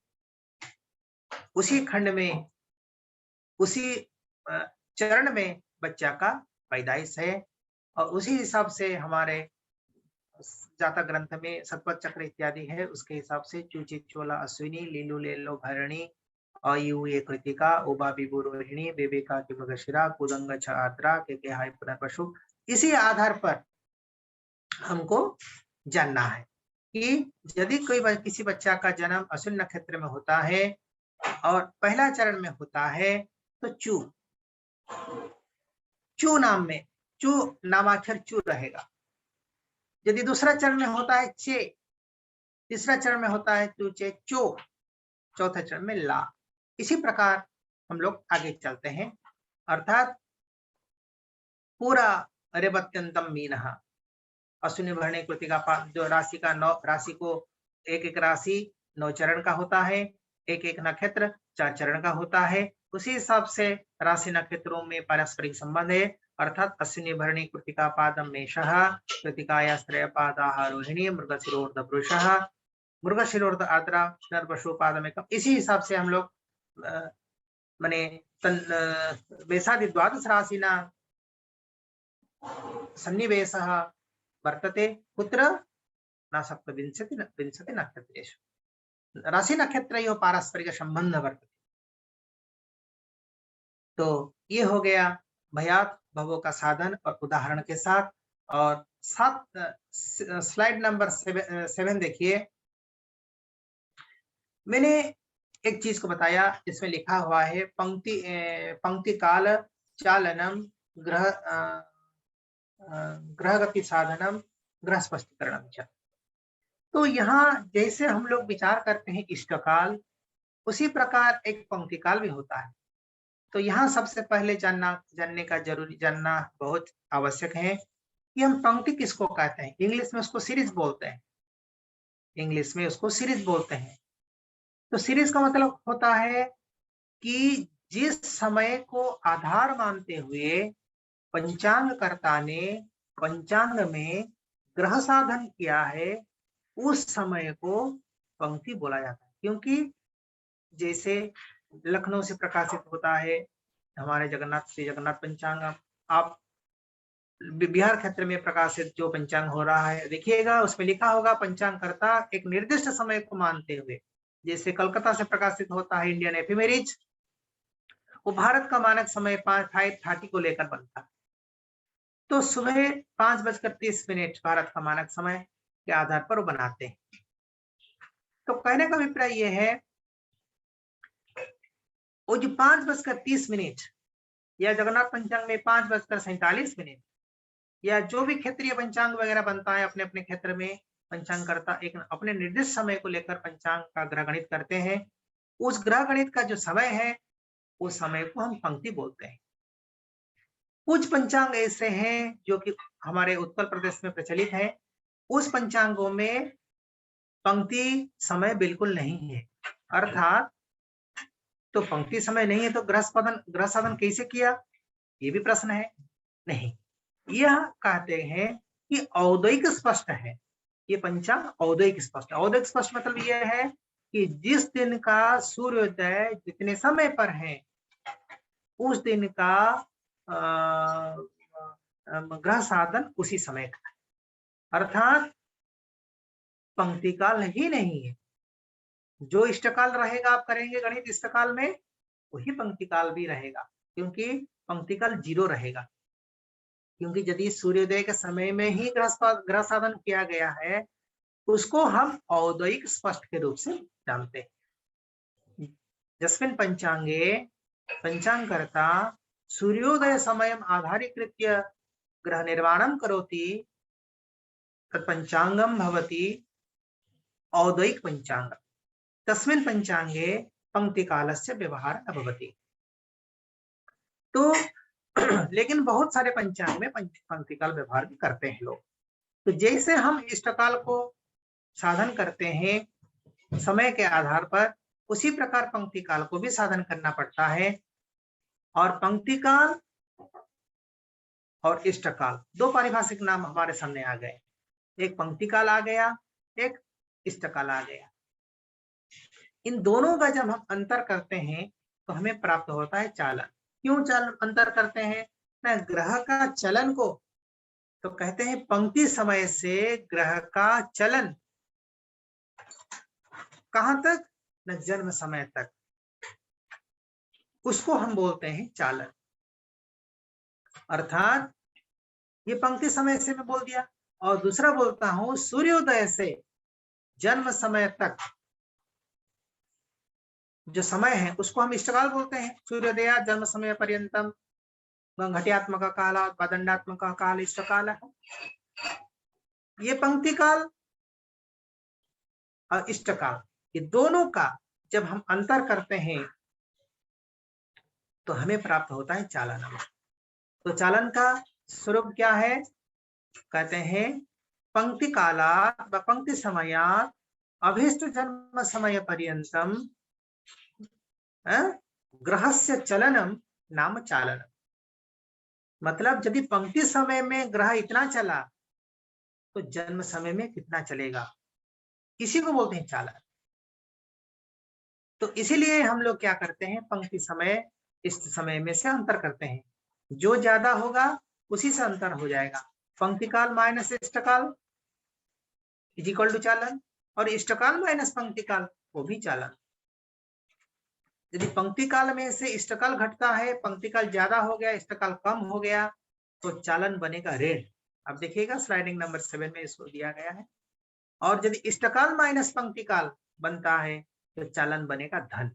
उसी खंड में, उसी चरण में बच्चा का पैदाइश है और उसी हिसाब से हमारे जातक ग्रंथ में सतपथ चक्र इत्यादि है, उसके हिसाब से चूचित चोला अश्विनी, लीलू लेलो भरणी, अयु ये कृतिका, उबा विभु रोहिणी, बेबिका की मृगशिरा, कुदंग छ आद्रा, के हाय पुनर्वसु। इसी आधार पर हमको जानना है कि यदि कोई किसी बच्चा का जन्म अश्विन नक्षत्र में होता है और पहला चरण में होता है तो चू नाम में, चू नामाक्षर चू रहेगा। यदि दूसरा चरण में होता है चे, तीसरा चरण में होता है चू चे चो, चौथे चरण में ला। इसी प्रकार हम लोग आगे चलते हैं, अर्थात पूरा रेवत्यंतम मीनः, अश्विनी भरणी कृतिका, जो राशि का 9 राशि को एक राशि 9 चरण का होता है, एक नक्षत्र 4 चरण का होता है। उसी हिसाब से राशि नक्षत्रों में पारस्परिक संबंध है, अर्थात अश्विनी भरणी कृतिका पादम मेषः, कृतिकायास्त्रय पादाः रोहिणी, मृगशिरोर्ध वृषः, मृगशिरोर्ध आद्रा, पुनर्वसु पादम एकम। इसी हिसाब से हम लोग माने वेशादि द्वादश राशिना सन्निवेशः वर्तते कुत्र न सप्तविंशति नक्षत्रेषु, राशि नक्षत्रयोः पारस्परिक संबंध वर्तते। तो ये हो गया भयात भवों का साधन और उदाहरण के साथ। और स्लाइड नंबर 7 देखिए, मैंने एक चीज को बताया, इसमें लिखा हुआ है पंक्ति काल चालनम ग्रहगति साधनम ग्रह स्पष्टीकरणम च। तो यहाँ जैसे हम लोग विचार करते हैं इष्टकाल, उसी प्रकार एक पंक्ति काल भी होता है। तो यहाँ सबसे पहले जानना बहुत आवश्यक है कि हम पंक्ति किसको कहते हैं। इंग्लिश में उसको सीरीज बोलते हैं, इंग्लिश में उसको सीरीज बोलते हैं। तो सीरीज का मतलब होता है कि जिस समय को आधार मानते हुए पंचांगकर्ता ने पंचांग में ग्रह साधन किया है, उस समय को पंक्ति बोला जाता है। क्योंकि जैसे लखनऊ से प्रकाशित होता है हमारे श्री जगन्नाथ पंचांग, आप बिहार क्षेत्र में प्रकाशित जो पंचांग हो रहा है देखिएगा, उसमें लिखा होगा पंचांगकर्ता एक निर्दिष्ट समय को मानते हुए। जैसे कलकत्ता से प्रकाशित होता है इंडियन एफिमेरिज, वो भारत का मानक समय 5:30 को लेकर बनता है। तो सुबह 5:30 भारत का मानक समय के आधार पर वो बनाते हैं। तो कहने का अभिप्राय यह है, वो जो 5:30 या जगन्नाथ पंचांग में 5:47 या जो भी क्षेत्रीय पंचांग वगैरह बनता है, अपने अपने क्षेत्र में पंचांगकर्ता एक अपने निर्दिष्ट समय को लेकर पंचांग का ग्रह गणित करते हैं। उस ग्रह गणित का जो समय है, उस समय को हम पंक्ति बोलते हैं। कुछ पंचांग ऐसे हैं जो कि हमारे उत्तर प्रदेश में प्रचलित है, उस पंचांगों में पंक्ति समय बिल्कुल नहीं है। अर्थात तो पंक्ति समय नहीं है तो ग्रह साधन कैसे किया, ये भी प्रश्न है। नहीं, यह कहते हैं कि औदयिक स्पष्ट है, ये पंचांग औदयिक स्पष्ट। औदयिक स्पष्ट मतलब यह है कि जिस दिन का सूर्योदय जितने समय पर है, उस दिन का ग्रह साधन उसी समय का है। अर्थात पंक्ति काल ही नहीं है। जो इष्टकाल रहेगा आप करेंगे गणित इष्टकाल में, वही पंक्ति काल भी रहेगा, क्योंकि पंक्ति काल 0 रहेगा। क्योंकि यदि सूर्योदय के समय में ही ग्रह साधन किया गया है, उसको हम औदयिक स्पष्ट के रूप से जानते हैं। यस्मिन् पंचांगे पंचांगकर्ता सूर्योदय समयम् आधारीकृत्य ग्रह निर्माणं करोति तत् पंचांगम भवति औदयिक पंचांग। तस्मिन् पंचांगे पंक्ति कालस्य व्यवहार न भवति। तो लेकिन बहुत सारे पंचांग में पंक्ति काल व्यवहार भी करते हैं लोग। तो जैसे हम इष्टकाल को साधन करते हैं समय के आधार पर, उसी प्रकार पंक्ति काल को भी साधन करना पड़ता है। और पंक्ति काल और इष्टकाल दो पारिभाषिक नाम हमारे सामने आ गए। एक पंक्ति काल आ गया, एक इष्टकाल आ गया। इन दोनों का जब हम अंतर करते हैं तो हमें प्राप्त होता है चालन। क्यों अंतर करते हैं ना ग्रह का चलन को? तो कहते हैं पंक्ति समय से ग्रह का चलन कहां तक? न जन्म समय तक, उसको हम बोलते हैं चालन। अर्थात ये पंक्ति समय से मैं बोल दिया, और दूसरा बोलता हूं सूर्योदय से जन्म समय तक जो समय है उसको हम इष्टकाल बोलते हैं। सूर्योदय जन्म समय पर्यंतम घटियात्मक काल दंडात्मक काल इष्टकाल है। ये पंक्ति काल और इष्टकाल, ये दोनों का जब हम अंतर करते हैं तो हमें प्राप्त होता है चालन। तो चालन का स्वरूप क्या है? कहते हैं पंक्ति कालात् व पंक्ति समयात् अभीष्ट जन्म समय पर्यंतम ग्रहस्य चलनम नाम चालन। मतलब यदि पंक्ति समय में ग्रह इतना चला तो जन्म समय में कितना चलेगा, इसी को बोलते हैं चालन। तो इसीलिए हम लोग क्या करते हैं, पंक्ति समय इष्ट समय में से अंतर करते हैं। जो ज्यादा होगा उसी से अंतर हो जाएगा। पंक्ति काल माइनस इष्टकाल इज इक्वल टू चालन, और इष्टकाल माइनस पंक्ति काल वो भी चालन। यदि पंक्ति काल में से इष्टकाल घटता है, पंक्ति काल ज्यादा हो गया, इष्टकाल कम हो गया, तो चालन बनेगा ऋण। अब देखिएगा स्लाइडिंग नंबर 7 में इसको दिया गया है। और यदि इष्टकाल माइनस पंक्ति काल बनता है तो चालन बनेगा धन।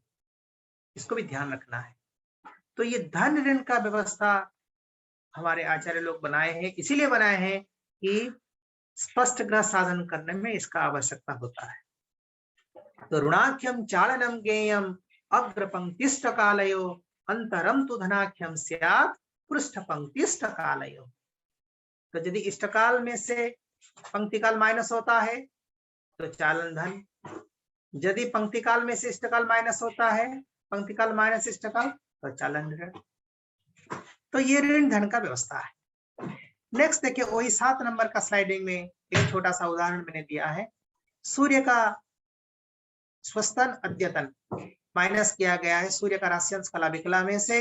इसको भी ध्यान रखना है। तो ये धन ऋण का व्यवस्था हमारे आचार्य लोग बनाए हैं, इसीलिए बनाए हैं कि स्पष्ट ग्रह साधन करने में इसका आवश्यकता होता है। तो ऋणाख्यम चालनम ज्ञेयम अग्र पंक्तिष्ठ कालयो अंतरम तु धनाख्यम स्यात् पृष्ठ पंक्तिष्ठ कालयो। तो यदि इष्टकाल में से पंक्ति काल माइनस होता है तो चालन धन, यदि पंक्ति काल में से इष्टकाल माइनस होता है, पंक्ति काल माइनस इष्टकाल, तो चालन ऋण। तो ये ऋण धन का व्यवस्था है। नेक्स्ट देखिए, वही 7 नंबर का स्लाइडिंग में एक छोटा सा उदाहरण मैंने दिया है। सूर्य का स्वस्तन अद्यतन माइनस किया गया है सूर्य का राशियंश कला विकला में से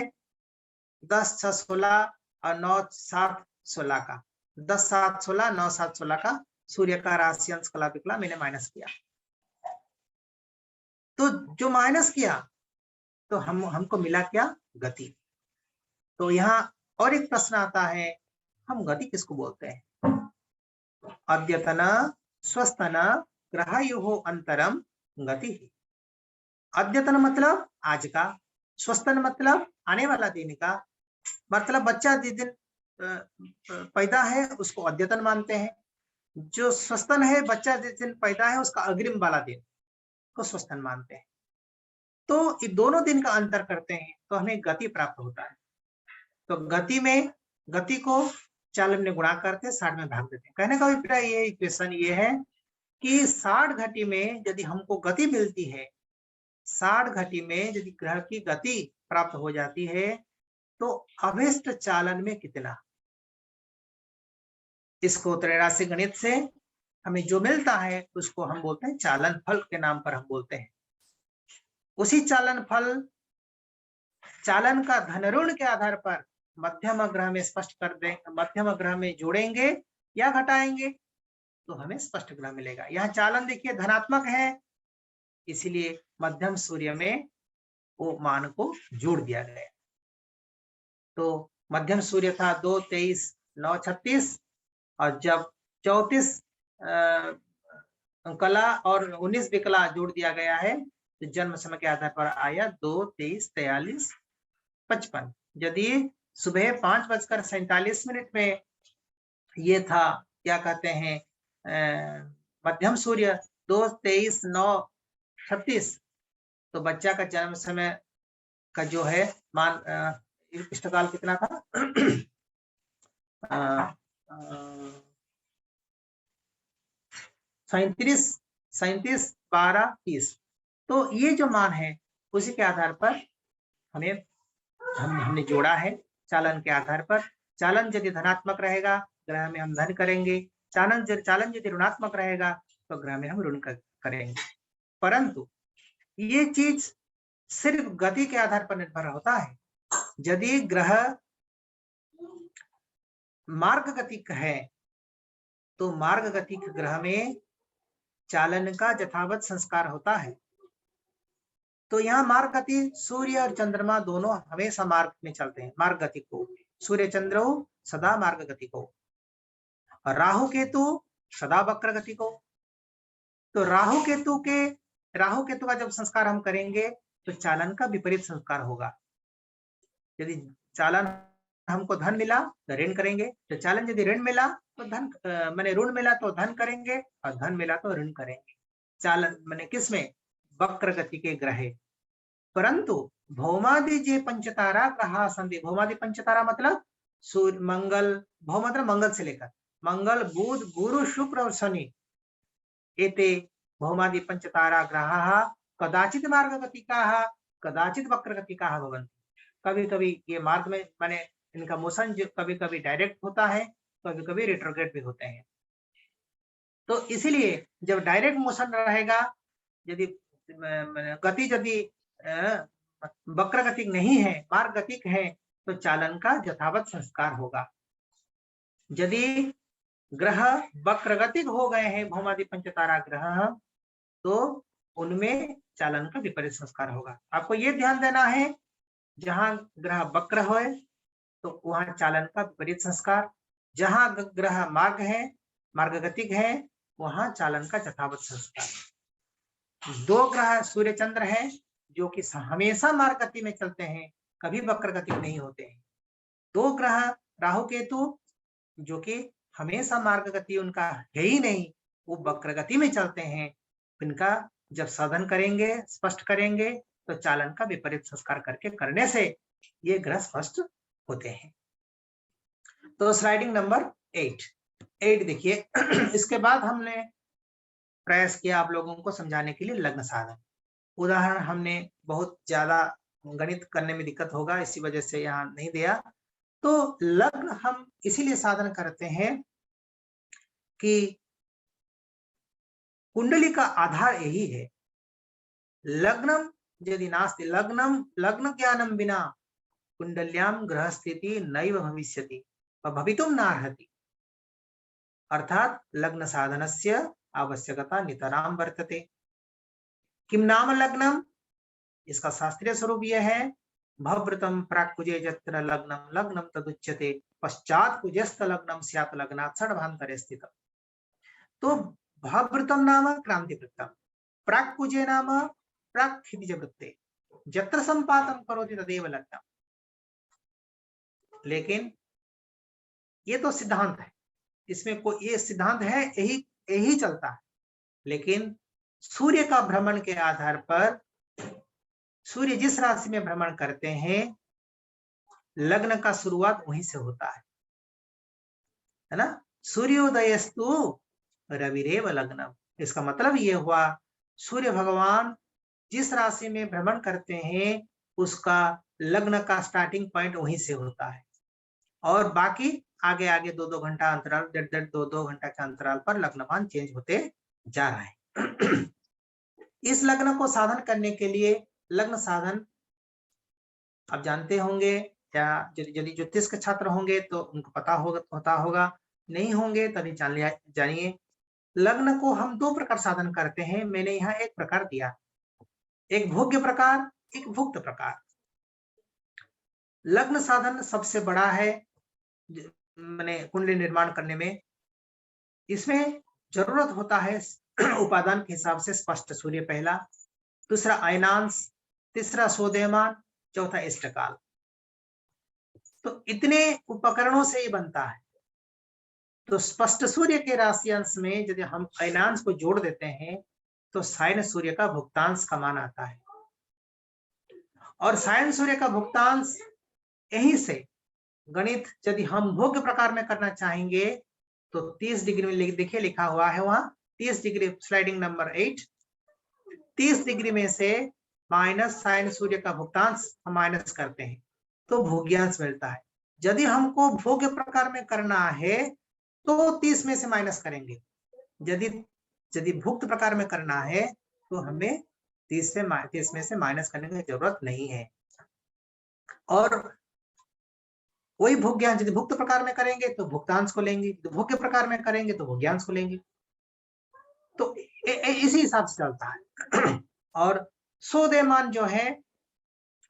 10, 6, 16 और 9, 7, 16 का 10, 7, 16, 9, 7, 16 का सूर्य का राशियंश कला विकला मैंने माइनस किया। तो जो माइनस किया तो हमको मिला क्या? गति। तो यहाँ और एक प्रश्न आता है, हम गति किसको बोलते हैं? अद्यतन स्वस्तन ग्रहयोः अंतरम गति। अद्यतन मतलब आज का, स्वस्तन मतलब आने वाला दिन का, मतलब बच्चा जिस दिन पैदा है उसको अद्यतन मानते हैं। जो स्वस्तन है, बच्चा जिस दिन पैदा है उसका अग्रिम वाला दिन को स्वस्तन मानते हैं। तो ये दोनों दिन का अंतर करते हैं तो हमें गति प्राप्त होता है। तो गति में, गति को चालन में गुणा करते हैं, 60 में भाग देते हैं। कहने का अभिप्राय ये इक्वेशन ये है कि 60 घटी में यदि हमको गति मिलती है, 60 घटी में यदि ग्रह की गति प्राप्त हो जाती है तो अभिष्ट चालन में कितना, इसको त्रैराशिक गणित से हमें जो मिलता है उसको हम बोलते हैं चालन फल के नाम पर हम बोलते हैं। उसी चालन फल, चालन का धन ऋण के आधार पर मध्यम ग्रह में स्पष्ट कर दें, मध्यम ग्रह में जोड़ेंगे या घटाएंगे तो हमें स्पष्ट ग्रह मिलेगा। यहाँ चालन देखिए धनात्मक है, इसीलिए मध्यम सूर्य में वो मान को जोड़ दिया गया। तो मध्यम सूर्य था 2, 23, 9, 36 और जब 34 कला और 19 विकला जोड़ दिया गया है तो जन्म समय के आधार पर आया 2, 23, 43, 55। यदि सुबह 5:47 में ये था, क्या कहते हैं, मध्यम सूर्य 2, 23, 9, 36, तो बच्चा का जन्म समय का जो है मान इष्टकाल कितना था? 37, 12, 30। तो ये जो मान है उसी के आधार पर हमने जोड़ा है चालन के आधार पर। चालन यदि धनात्मक रहेगा ग्रह में हम धन करेंगे, चालन यदि ऋणात्मक रहेगा तो ग्रह में हम ऋण करेंगे। परंतु ये चीज सिर्फ गति के आधार पर निर्भर होता है। यदि ग्रह मार्ग गतिक है तो मार्ग गतिक ग्रह में चालन का यथावत संस्कार होता है। तो यहाँ मार्ग गति, सूर्य और चंद्रमा दोनों हमेशा मार्ग में चलते हैं, मार्ग गति को। सूर्य चंद्र सदा मार्ग गति को, और राहु केतु सदा वक्र गति को। तो राहु केतु का जब संस्कार हम करेंगे तो चालन का विपरीत संस्कार होगा। यदि चालन हमको धन मिला तो ऋण करेंगे, तो चालन यदि ऋण मिला तो धन, मैंने ऋण मिला तो धन करेंगे और धन मिला तो ऋण करेंगे। चालन मैंने किसमें? वक्र गति के ग्रह। परंतु भौमादि जे पंचतारा ग्रह संधि, भौमादि पंचतारा मतलब सूर्य, मंगल, भौम मतलब मंगल से लेकर मंगल, बुध, गुरु, शुक्र और शनि, एते भौमादि पंचतारा ग्रह कदाचित मार्ग गतिकाः कदाचित वक्र गतिकाः भवन्ति। कभी कभी ये मार्ग में माने इनका मोशन जो कभी कभी डायरेक्ट होता है, कभी कभी रिट्रोग्रेड भी होते हैं। तो इसीलिए जब डायरेक्ट मोशन रहेगा, यदि गति यदि वक्र गतिक नहीं है, मार्ग गतिक है, तो चालन का यथावत संस्कार होगा। यदि ग्रह वक्र गतिक हो गए हैं भौमादि पंचतारा ग्रह, तो उनमें चालन का विपरीत संस्कार होगा। आपको ये ध्यान देना है, जहां ग्रह वक्र हो तो वहां चालन का विपरीत संस्कार, जहां ग्रह मार्ग है, मार्ग गतिक है, वहां चालन का यथावत संस्कार। 2 ग्रह सूर्य चंद्र है, जो कि हमेशा मार्ग गति में चलते हैं, कभी वक्र गति में नहीं होते हैं। 2 ग्रह राहु केतु जो कि हमेशा मार्ग गति उनका है ही नहीं, वो वक्र गति में चलते हैं। इनका जब साधन करेंगे, स्पष्ट करेंगे, तो चालन का विपरीत संस्कार करने से ये ग्रह स्पष्ट होते हैं। तो स्लाइडिंग नंबर 8 देखिए। इसके बाद हमने प्रयास किया आप लोगों को समझाने के लिए लग्न साधन। उदाहरण हमने बहुत ज्यादा गणित करने में दिक्कत होगा, इसी वजह से यहाँ नहीं दिया। तो लग्न हम इसीलिए साधन करते हैं कि कुंडली का आधार यही है। लग्नम यदि नास्ति लग्न ज्ञानम बिना कुंडल्याम ग्रह स्थिति नैव भविष्यति व भवितुम नार्हति। अर्थात लग्न साधनस्य आवश्यकता नितराम वर्तते। किम नाम लग्नम, इसका शास्त्रीय स्वरूप यह है, भवृतम प्राक् कुजे यत्र लग्नम लग्नम तदुच्यते पश्चात कुजस्थ लग्नम स्यात् लग्नात् षड्भान्तरे स्थितम्। तो भवृतम नाम क्रांतिवृत्तम, प्राक् कुजे नाम प्राक् क्षितिज वृत्ते, यत्र संपातम करोति तदेव लग्नम। लेकिन ये तो सिद्धांत है, इसमें कोई ये सिद्धांत है, यही चलता है। लेकिन सूर्य का भ्रमण के आधार पर सूर्य जिस राशि में भ्रमण करते हैं, लग्न का शुरुआत वहीं से होता है ना। सूर्योदयस्तु रविरेव लग्नम। इसका मतलब ये हुआ, सूर्य भगवान जिस राशि में भ्रमण करते हैं, उसका लग्न का स्टार्टिंग पॉइंट वहीं से होता है। और बाकी आगे आगे 2-2 घंटा अंतराल, 1.5 2-2 घंटा के अंतराल पर लग्नमान चेंज होते जा रहा है। इस लग्न को साधन करने के लिए लग्न साधन आप जानते होंगे, या यदि ज्योतिष के छात्र होंगे तो उनको पता होगा, नहीं होंगे तभी जानिए। लग्न को हम 2 प्रकार साधन करते हैं। मैंने यहाँ एक प्रकार दिया, एक भोग्य प्रकार, एक भुक्त प्रकार। लग्न साधन सबसे बड़ा है मैंने कुंडली निर्माण करने में। इसमें जरूरत होता है उपादान के हिसाब से स्पष्ट सूर्य पहला, दूसरा अयनांश, तीसरा सोदेमान, चौथा इष्टकाल। तो इतने उपकरणों से ये बनता है। तो स्पष्ट सूर्य के राशि अंश में यदि हम अयनांश को जोड़ देते हैं तो सायन सूर्य का भुक्तांश का मान आता है। और सायन सूर्य का भुक्तांश यहीं से गणित यदि हम भोग्य प्रकार में करना चाहेंगे तो 30 डिग्री में देखिए लिखा हुआ है वहां 30 डिग्री, स्लाइडिंग नंबर 8, 30 डिग्री में से माइनस साइन सूर्य का भुक्तांश हम माइनस करते हैं तो भोग्यांश मिलता है। यदि हमको भोग्य प्रकार में करना है तो 30 में से माइनस करेंगे, यदि भुक्त प्रकार में करना है तो हमें 30 में से माइनस करने की जरूरत नहीं है। और वही भोग्यांश यदि भुक्त प्रकार में करेंगे तो भुक्तांश को लेंगे, तो भोग्य प्रकार में करेंगे तो भोग्यांश को लेंगे। तो इसी हिसाब से चलता है। और सोदेमान जो है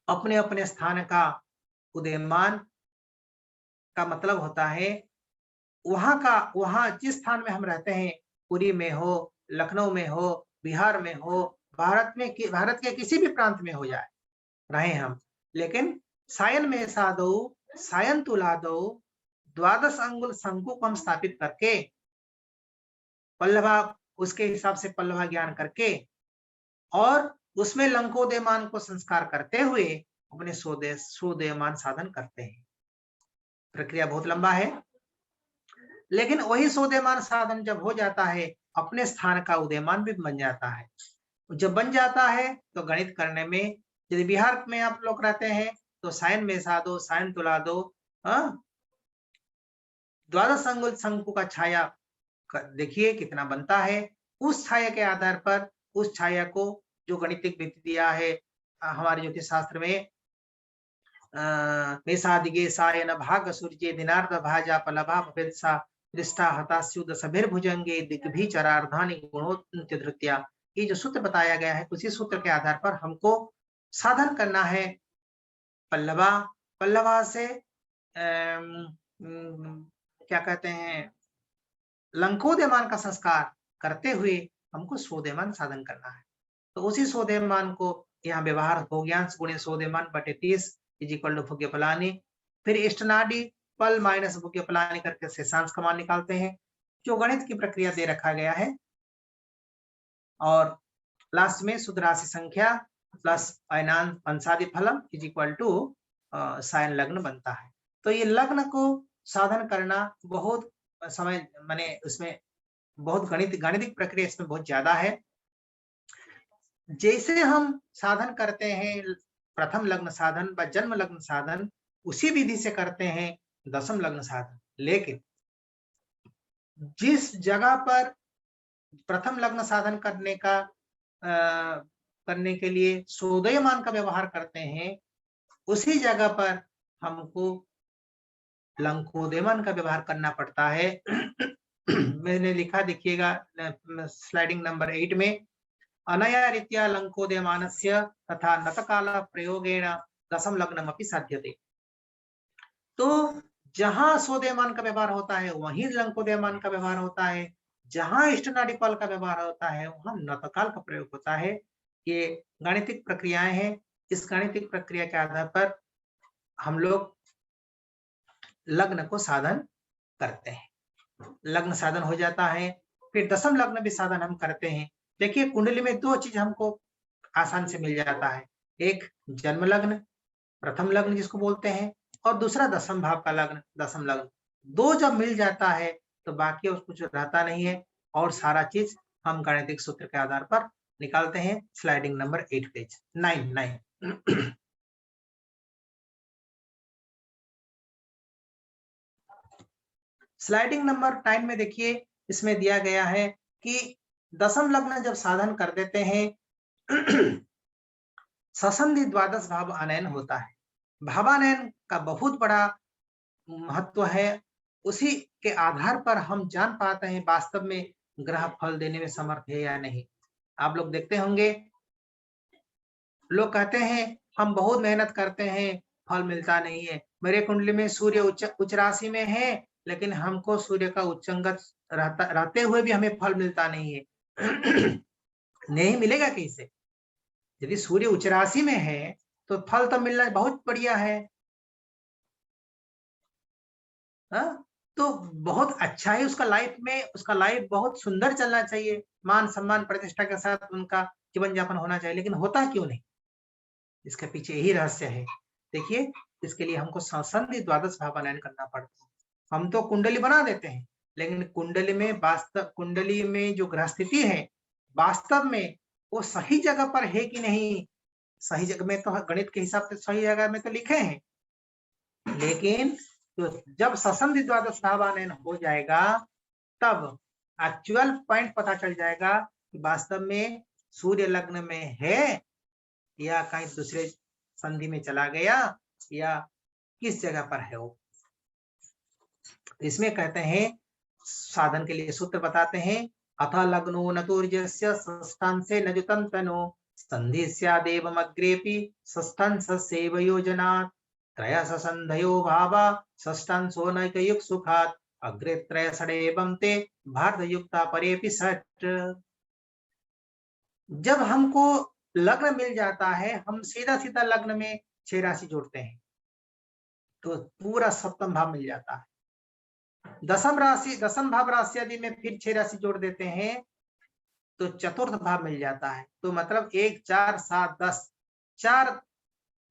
अपने अपने स्थान का उदयमान का मतलब होता है वहां जिस स्थान में हम रहते हैं, पुरी में हो, लखनऊ में हो, बिहार में हो, भारत के किसी भी प्रांत में हो जाए रहे हम, लेकिन सायन में साधो सायन तुलादो 12 अंगुल शंकु को हम स्थापित करके पल्लवा उसके हिसाब से पल्लवा ज्ञान करके और उसमें लंकोदयमान को संस्कार करते हुए अपने सोदयमान साधन करते हैं। प्रक्रिया बहुत लंबा है, लेकिन वही सोदयमान साधन जब हो जाता है अपने स्थान का उदयमान भी बन जाता है। जब बन जाता है तो गणित करने में, यदि बिहार में आप लोग रहते हैं तो सायन में साधो सायन तुला दो 12 अंगुल शंकु का छाया देखिए कितना बनता है। उस छाया के आधार पर उस छाया को जो गणितिक विधि दिया है हमारे ज्योतिष शास्त्र में, मेषादिगे सायन भाग सूर्ये दिनार्ध भाजा पलभा भवेत्सा दृष्टा हतास्युद सभिर्भुजंगे दिग्भिचरार्धानि गुणोत्य धृत्या, ये जो सूत्र बताया गया है उसी सूत्र के आधार पर हमको साधन करना है। पल्लवा से क्या कहते हैं, लंकोदयमान का संस्कार करते हुए हमको सोदयमान साधन करना है। तो उसी सोदयमान को यहाँ व्यवहार भोग्यांश गुणे सोदेमान बटे 30 इज इक्वल टू भोग्य फलानी। फिर इष्टनाडी पल माइनस भोग्य फलानी करके शेषांश का मान निकालते हैं, जो गणित की प्रक्रिया दे रखा गया है। और लास्ट में शुद्ध राशि संख्या प्लस अंशादि फलम इज इक्वल टू सायन लग्न बनता है। तो ये लग्न को साधन करना बहुत समय माने उसमें बहुत गणितिक प्रक्रिया इसमें बहुत ज्यादा है। जैसे हम साधन करते हैं प्रथम लग्न साधन व जन्म लग्न साधन, उसी विधि से करते हैं दशम लग्न साधन। लेकिन जिस जगह पर प्रथम लग्न साधन करने के लिए सोदयमान का व्यवहार करते हैं, उसी जगह पर हमको लंकोदयमान का व्यवहार करना पड़ता है। मैंने लिखा, देखिएगा स्लाइडिंग नंबर 8 में, अनया रीत्या लंकोदयमानस्य तथा नतकाल प्रयोगेण दशम लग्नमपि साध्यते। तो जहां सोदयमान का व्यवहार होता है वहीं लंकोदयमान का व्यवहार होता है, जहां इष्टनाडीपाल का व्यवहार होता है वहां नतकाल का प्रयोग होता है। ये गणितिक प्रक्रियाएं हैं। इस गणितिक प्रक्रिया के आधार पर हम लोग लग्न को साधन करते हैं। लग्न साधन हो जाता है, फिर दशम लग्न भी साधन हम करते हैं। देखिए कुंडली में दो चीज हमको आसान से मिल जाता है, एक जन्म लग्न प्रथम लग्न जिसको बोलते हैं, और दूसरा दशम भाव का लग्न दशम लग्न। दो जब मिल जाता है तो बाकी उसको कुछ रहता नहीं है, और सारा चीज हम गणितिक सूत्र के आधार पर निकालते हैं। Sliding number 8 page 9। Sliding number 9 में देखिए, इसमें दिया गया है कि दशम लग्न जब साधन कर देते हैं ससंधि द्वादश भाव आनयन होता है। भावानयन का बहुत बड़ा महत्व है। उसी के आधार पर हम जान पाते हैं वास्तव में ग्रह फल देने में समर्थ है या नहीं। आप लोग देखते होंगे, लोग कहते हैं हम बहुत मेहनत करते हैं फल मिलता नहीं है। मेरे कुंडली में सूर्य उच्च राशि में है, लेकिन हमको सूर्य का उच्चंगत रहते हुए भी हमें फल मिलता नहीं है। नहीं मिलेगा कैसे? यदि सूर्य उच्च राशि में है तो फल तो मिलना बहुत बढ़िया है। तो बहुत अच्छा है उसका लाइफ में, उसका लाइफ बहुत सुंदर चलना चाहिए, मान सम्मान प्रतिष्ठा के साथ उनका जीवन यापन होना चाहिए, लेकिन होता क्यों नहीं? इसके पीछे यही रहस्य है। देखिए, इसके लिए हमको संधि द्वादश भाव आनयन करना पड़ता है। हम तो कुंडली बना देते हैं, लेकिन कुंडली में जो ग्रह स्थिति है वास्तव में वो सही जगह पर है कि नहीं। सही जगह में तो गणित के हिसाब से सही जगह में तो लिखे हैं, लेकिन तो जब ससंधि द्वादश भाव आनयन हो जाएगा तब एक्चुअल पॉइंट पता चल जाएगा कि वास्तव में सूर्य लग्न में है या कहीं दूसरे संधि में चला गया या किस जगह पर है वो। इसमें कहते हैं, साधन के लिए सूत्र बताते हैं, अथ लग्नो नतुर्यस्य षष्ठांशे नजुतं तनो संधि स्यादेवमग्रेपि षष्ठांशस्यैव योजनात् त्रयः संधयो भावा षष्ठांशो नैकयुक् सुखात् अग्रे त्रय षडेवं ते भार्धयुक्ता परेपि षट्। जब हमको लग्न मिल जाता है, हम सीधा सीधा लग्न में 6 राशि जोड़ते हैं तो पूरा सप्तम भाव मिल जाता है। दशम भाव राशि यदि में फिर 6 राशि जोड़ देते हैं तो चतुर्थ भाव मिल जाता है। तो मतलब 1 4 7 10 4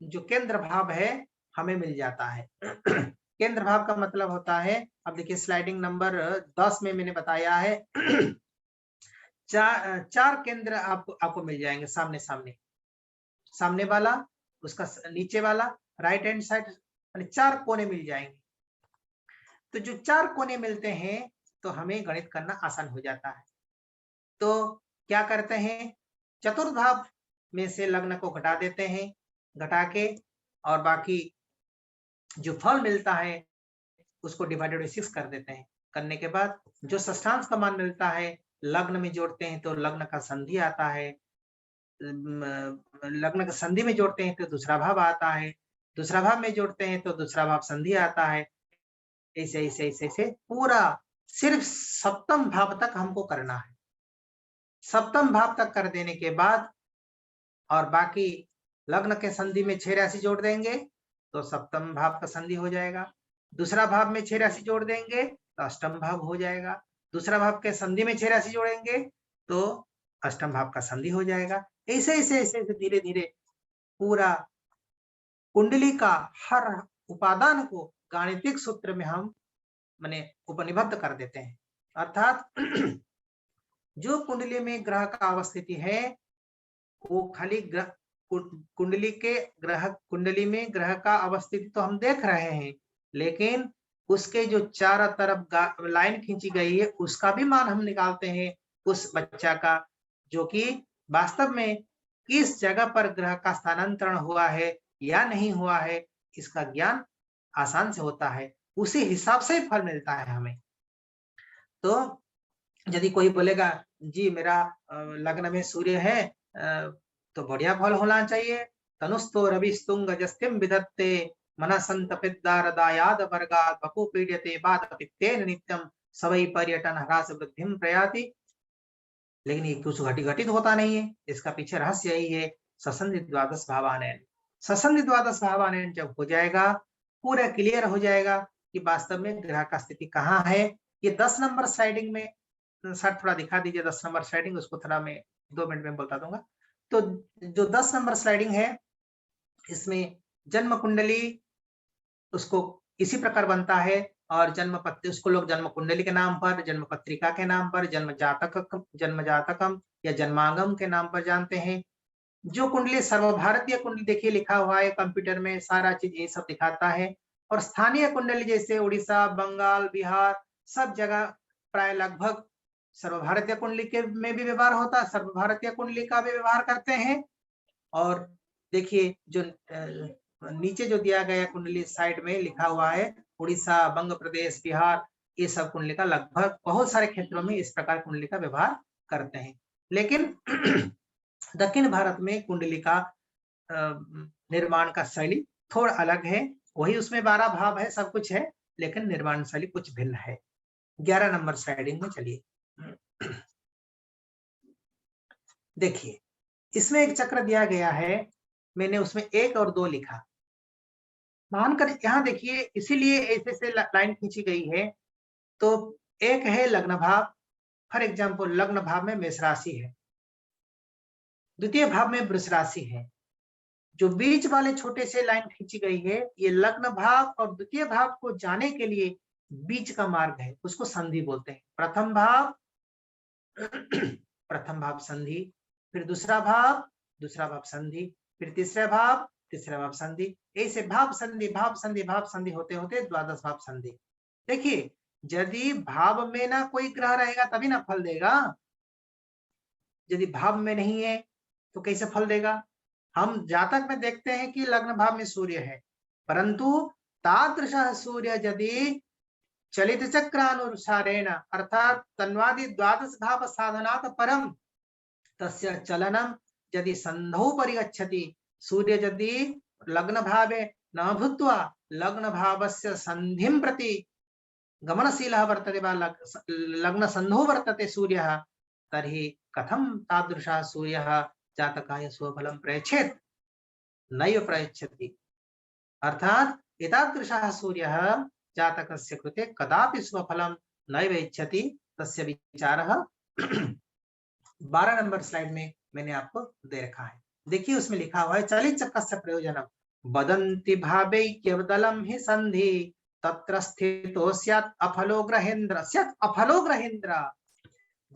जो केंद्र भाव है हमें मिल जाता है। केंद्र भाव का मतलब होता है, अब देखिए स्लाइडिंग नंबर 10 में मैंने बताया है, चार केंद्र आपको मिल जाएंगे। सामने वाला, उसका नीचे वाला, राइट हैंड साइड, 4 कोने मिल जाएंगे। तो जो 4 कोने मिलते हैं तो हमें गणित करना आसान हो जाता है। तो क्या करते हैं, चतुर्थ भाव में से लग्न को घटा देते हैं, घटा के और बाकी जो फल मिलता है उसको डिवाइडेड बाय 6 कर देते हैं। करने के बाद जो षष्ठांश का मान मिलता है लग्न में जोड़ते हैं तो लग्न का संधि आता है, लग्न का संधि में जोड़ते हैं तो दूसरा भाव आता है, दूसरा भाव में जोड़ते हैं तो दूसरा भाव संधि आता है। ऐसे ऐसे ऐसे ऐसे पूरा सिर्फ सप्तम भाव तक हमको करना है। सप्तम भाव तक कर देने के बाद और बाकी लग्न के संधि में 6 राशि जोड़ देंगे तो सप्तम भाव का संधि हो जाएगा। दूसरा भाव में 6 राशि जोड़ देंगे तो अष्टम भाव हो जाएगा। दूसरा भाव के संधि में 6 राशि जोड़ेंगे तो अष्टम भाव का संधि हो जाएगा। ऐसे ऐसे ऐसे धीरे धीरे पूरा कुंडली का हर उपादान को गाणितिक सूत्र में हम माने उपनिबद्ध कर देते हैं। अर्थात जो कुंडली में ग्रह का अवस्थिति है वो खाली ग्रह कुंडली में ग्रह का अवस्थिति तो हम देख रहे हैं, लेकिन उसके जो चारों तरफ लाइन खींची गई है उसका भी मान हम निकालते हैं उस बच्चा का, जो कि वास्तव में किस जगह पर ग्रह का स्थानांतरण हुआ है या नहीं हुआ है इसका ज्ञान आसान से होता है। उसी हिसाब से फल मिलता है हमें। तो यदि कोई बोलेगा जी मेरा लग्न में सूर्य है तो बढ़िया फल होना चाहिए, तनुस्तो रविस्तुंग जस्तिम विधत्ते मनसंत पिद्दारदायाद वर्गात् बपु पीड्यते बाद पित्तेन नित्यम सवै पर्यटन ह्रास वृद्धिम प्रयाति। लेकिन ये कुछ घटित होता नहीं है। इसका पीछे रहस्य यही है, ससंधि द्वादश भावानयन। ससंधि द्वादश भावानयन जब हो जाएगा पूरा क्लियर हो जाएगा कि वास्तव में ग्रह का स्थिति कहाँ है। ये 10 नंबर स्लाइडिंग में सर थोड़ा दिखा दीजिए, 10 नंबर स्लाइडिंग, उसको थोड़ा मैं 2 मिनट में बता दूंगा। तो जो 10 नंबर स्लाइडिंग है इसमें जन्म कुंडली उसको इसी प्रकार बनता है और जन्म पत्री उसको लोग जन्म कुंडली के नाम पर, जन्म पत्रिका के नाम पर, जन्म जातकम या जन्मागम के नाम पर जानते हैं। जो कुंडली सर्वभारतीय कुंडली देखिए लिखा हुआ है कंप्यूटर में, सारा चीज ये सब दिखाता है। और स्थानीय कुंडली जैसे उड़ीसा, बंगाल, बिहार सब जगह प्राय लगभग सर्वभारतीय कुंडली के में भी व्यवहार होता है, सर्वभारतीय कुंडली का भी व्यवहार करते हैं। और देखिए जो नीचे जो दिया गया कुंडली साइड में लिखा हुआ है उड़ीसा, बंग प्रदेश, बिहार, ये सब कुंडली का लगभग बहुत सारे क्षेत्रों में इस प्रकार कुंडली का व्यवहार करते हैं। लेकिन दक्षिण भारत में कुंडली का निर्माण का शैली थोड़ा अलग है। वही उसमें 12 भाव है, सब कुछ है, लेकिन निर्माण शैली कुछ भिन्न है। 11 नंबर स्लाइडिंग में चलिए। देखिए इसमें एक चक्र दिया गया है, मैंने उसमें 1 और 2 लिखा। मानकर यहाँ देखिए इसीलिए ऐसे से लाइन खींची गई है। तो एक है लग्न भाव, फॉर एग्जाम्पल लग्न भाव में मेष राशि है, द्वितीय भाव में वृष राशि है। जो बीच वाले छोटे से लाइन खींची गई है ये लग्न भाव और द्वितीय भाव को जाने के लिए बीच का मार्ग है, उसको संधि बोलते हैं। प्रथम भाव संधि, फिर दूसरा भाव संधि, फिर तीसरा भाव संधि, ऐसे भाव संधि होते होते द्वादश भाव संधि। देखिए यदि भाव में ना कोई ग्रह रहेगा तभी ना फल देगा, यदि भाव में नहीं है तो कैसे फल देगा। हम जातक में देखते हैं कि लग्न भाव में सूर्य है, परंतु तादृश सूर्य यदि चलित चक्रानुसारेण अर्थात तन्वादि द्वादश भाव साधनात् परम तस्य चलनम यदि संधौ परिगच्छति, सूर्य यदि लग्न भावे न भूत्वा लग्न भावस्य संधिं प्रति गमनशीलः वर्तते वा लग्न संधौ वर्तते सूर्यः, तर्हि कथं तादृशः सूर्यः जातकाय स्वफलं प्रयच्छेत्, नैव प्रयच्छति। अर्थात एतादृशः सूर्यः जातकस्य कृते कदापि स्वफलं नैव इच्छति, तस्य विचारः 12 नंबर स्लाइड में मैंने आपको दे रखा है। देखिए उसमें लिखा हुआ है चलित चक्रस्य प्रयोजनम वदन्ति भावैक्यवदलं हि संधि तत्र स्थितो स्यात् अफलो ग्रहेन्द्र।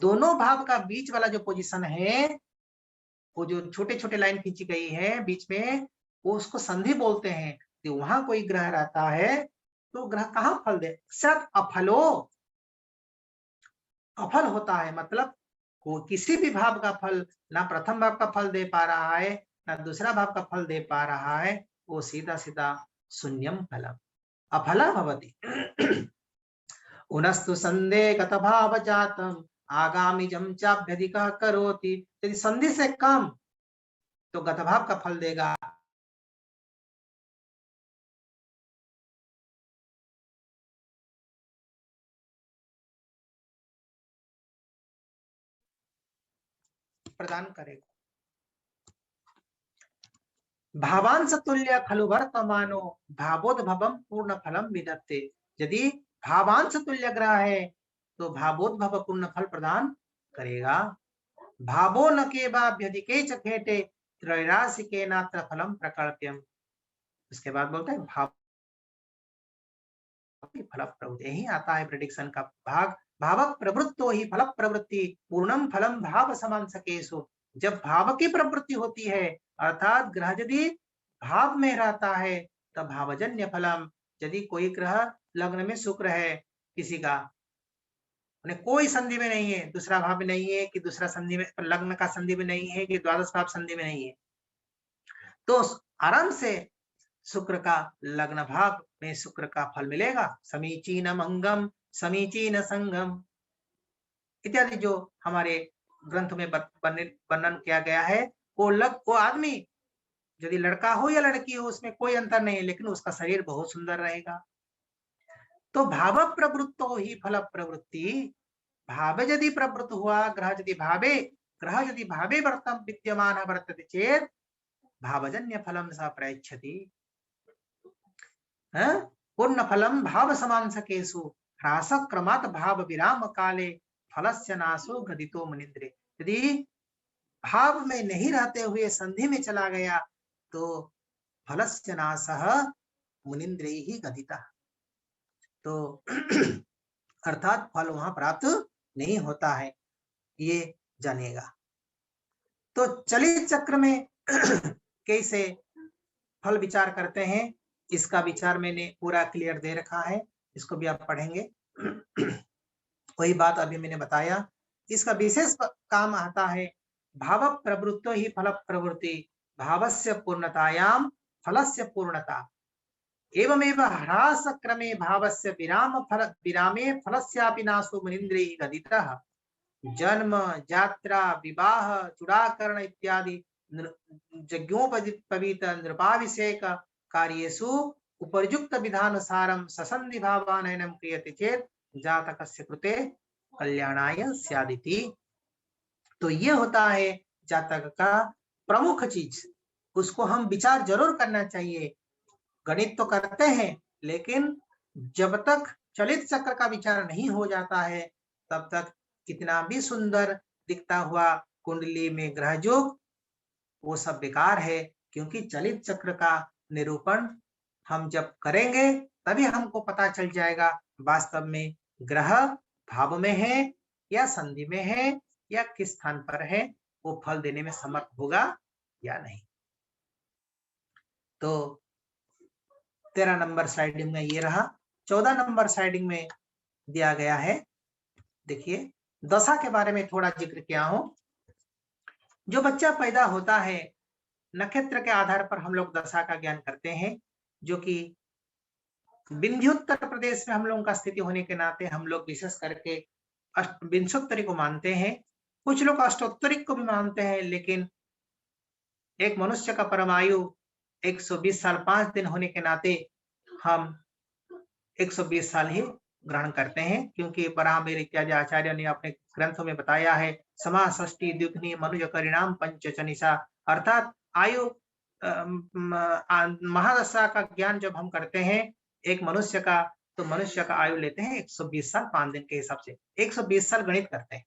दोनों भाव का बीच वाला जो पोजीशन है, वो जो छोटे छोटे लाइन खींची गई है बीच में, वो उसको संधि बोलते हैं। तो वहां कोई ग्रह रहता है तो ग्रह कहाँ फल दे, सत अफलो, अफल होता है, मतलब वो किसी भी भाव का फल ना प्रथम भाव का फल दे पा रहा है ना दूसरा भाव का फल दे पा रहा है, वो सीधा सीधा शून्यम फलम अफला भवति। उनस्तु संदेहगत भाव जातम आगामी जम चाभ्यधिकः करोति, यदि संधि से कम तो गत भाव का फल देगा, प्रदान करेगा। भावांश तुल्य खलु वर्तमानो भावोद्भवम पूर्ण फलम विदत्ते। यदि भावांश तुल्य ग्रह है तो भावोद्भव पूर्ण फल प्रदान करेगा। भावो न के बाभ्यधिके च खेटे त्रैरासिके नात्र फलम प्रकल्प्यम। उसके बाद बोलते हैं भाव फल प्रवृत्ति, यही आता है प्रेडिक्शन का भाग। भाव प्रवृत्तो ही फल प्रवृत्ति पूर्णम फलम भाव समांसकेषु। जब भाव की प्रवृत्ति होती है अर्थात ग्रह यदि भाव में रहता है तब भावजन्य फलम। यदि कोई ग्रह लग्न में शुक्र है किसी का, कोई संधि में नहीं है, दूसरा भाव में नहीं है कि दूसरा संधि में, लग्न का संधि में नहीं है कि द्वादश भाव संधि में नहीं है, तो आराम से शुक्र का लग्न भाव में शुक्र का फल मिलेगा। समीचीन मंगम समीचीन संगम इत्यादि जो हमारे ग्रंथ में वर्णन किया गया है। वो आदमी यदि लड़का हो या लड़की हो उसमें कोई अंतर नहीं है, लेकिन उसका शरीर बहुत सुंदर रहेगा। तो भाव प्रवृत्तो ही फल प्रवृत्ति। भाव यदि प्रवृत्त हुआ, ग्रह यदि भावे वर्तम विद्यमान वर्तते चेत भावजन्य फलम स प्रयच्छति। पूर्ण फलम भाव समांसकेषु ह्रास क्रमात् भाव विराम काले फलस्य नाशो गदितो मुनिन्द्रे। यदि भाव में नहीं रहते हुए संधि में चला गया तो फलस्य नाशः मुनिन्द्रैः गदितः, तो अर्थात फल वहां प्राप्त नहीं होता है, ये जानिएगा। तो चलित चक्र में कैसे फल विचार करते हैं, इसका विचार मैंने पूरा क्लियर दे रखा है, इसको भी आप पढ़ेंगे। वही बात अभी मैंने बताया। इसका विशेष काम आता है भाव प्रवृत्तो ही फल प्रवृत्ति भावस्य पूर्णतायाम फलस्य पूर्णता एवमेव ह्रास क्रमे भावस्य विरामे फलस्यापि नाशो मुनिन्द्रैः गदितः। जन्म यात्रा विवाह चूड़ाकरण इत्यादि यज्ञोपवीत नृपाभिषेक कार्येषु उपर्युक्त विधानुसारं ससन्धि भावानयनं क्रियते चेत जातकस्य कृते कल्याणाय स्यादिति। तो ये होता है जातक का प्रमुख चीज, उसको हम विचार जरूर करना चाहिए। गणित तो करते हैं लेकिन जब तक चलित चक्र का विचार नहीं हो जाता है तब तक कितना भी सुंदर दिखता हुआ कुंडली में ग्रह योग वो सब बेकार है, क्योंकि चलित चक्र का निरूपण हम जब करेंगे तभी हमको पता चल जाएगा वास्तव में ग्रह भाव में है या संधि में है या किस स्थान पर है, वो फल देने में समर्थ होगा या नहीं। तो 13 नंबर स्लाइडिंग में ये रहा। 14 नंबर स्लाइडिंग में दिया गया है, देखिए दशा के बारे में थोड़ा जिक्र किया हूं। जो बच्चा पैदा होता है नक्षत्र के आधार पर हम लोग दशा का ज्ञान करते हैं, जो कि विंध्योत्तर प्रदेश में हम लोगों का स्थिति होने के नाते हम लोग विशेष करके विंशोत्तरी को मानते हैं, कुछ लोग अष्टोत्तरिक को भी मानते हैं, लेकिन एक मनुष्य का परमायु 120 साल 5 दिन होने के नाते हम 120 साल ही ग्रहण करते हैं, क्योंकि परामेर इत्यादि आचार्य ने अपने ग्रंथों में बताया है समाषष्टि द्विगुणी मनुज परिणाम पंचचनिषा, अर्थात आयु महादशा का ज्ञान जब हम करते हैं एक मनुष्य का, तो मनुष्य का आयु लेते हैं 120 साल 5 दिन के हिसाब से, 120 साल गणित करते हैं।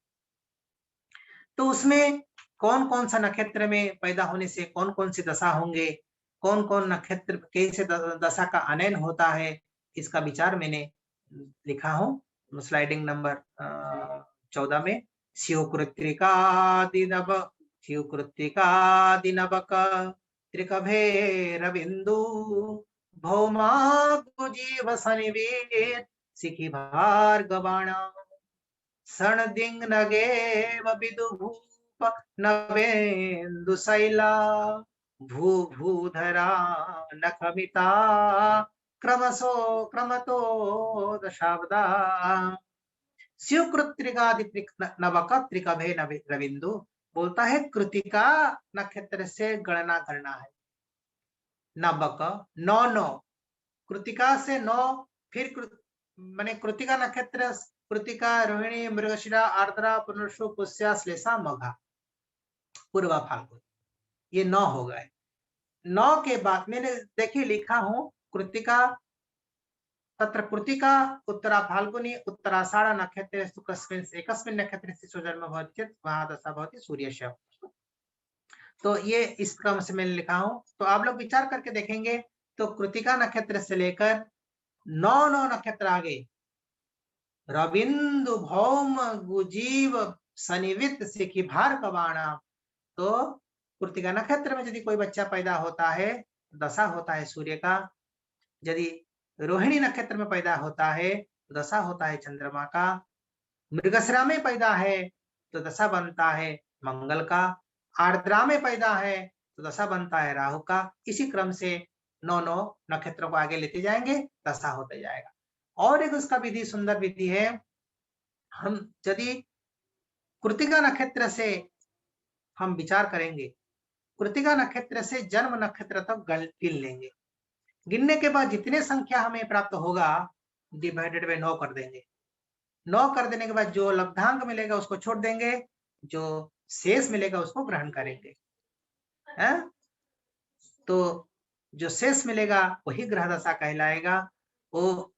तो उसमें कौन कौन सा नक्षत्र में पैदा होने से कौन कौन सी दशा होंगे, कौन कौन नक्षत्र कैसे दशा का अनयन होता है, इसका विचार मैंने लिखा हूं स्लाइडिंग नंबर 14 में। शिवकृत्तिकादिनवक त्रिकभेरबिंदु भौमागुजीव सनिवेद सिखि भार्गवाण सणदिंग नगेव विदुभूप नवेन्दु शैला भूधरा नखमिता क्रमतो दशाब्दा शिवकृत्तिकादि नवक त्रिकभे रविंदु बोलता है कृतिका नक्षत्र से गणना करना है। नवक 9 कृतिका से 9, फिर माने कृतिका नक्षत्र कृतिका रोहिणी मृगशिरा आर्द्रा पुनर्वसु पुष्या श्लेषा मघा पूर्वा फाल्गुन, ये 9 हो गए। 9 के बाद मैंने देखिए लिखा हूं कृत्तिका, तत्र कृत्तिका उत्तरा फाल्गुनी उत्तराषाढ़ नक्षत्रेषु कस्मिन् एकस्मिन् नक्षत्रे स्वजन्म भवति चेत् वहाँ दशा भवति सूर्यस्य। तो ये इस क्रम से मैंने लिखा हूं। तो आप लोग विचार करके देखेंगे तो कृत्तिका नक्षत्र से लेकर 9 नक्षत्र आगे रविंदु भौम गुजीव शनिवित सिखी भार्गवाणा। तो कृत्तिका नक्षत्र में यदि कोई बच्चा पैदा होता है, दशा होता है सूर्य का। यदि रोहिणी नक्षत्र में पैदा होता है, दशा होता है चंद्रमा का। मृगशिरा में पैदा है तो दशा बनता है मंगल का। आर्द्रा में पैदा है तो दशा बनता है राहु का। इसी क्रम से 9 नक्षत्रों को आगे लेते जाएंगे, दशा होते जाएगा। और एक उसका विधि, सुंदर विधि है। हम यदि कृत्तिका नक्षत्र से हम विचार करेंगे, कृत्तिका नक्षत्र से जन्म नक्षत्र तक गिन लेंगे। गिनने के बाद जितने संख्या हमें प्राप्त होगा डिवाइडेड बाय 9 कर देंगे। 9 कर देने के बाद जो लब्धांक मिलेगा उसको छोड़ देंगे, जो शेष मिलेगा उसको ग्रहण करेंगे। है? तो जो शेष मिलेगा वही ग्रह दशा कहलाएगा। वो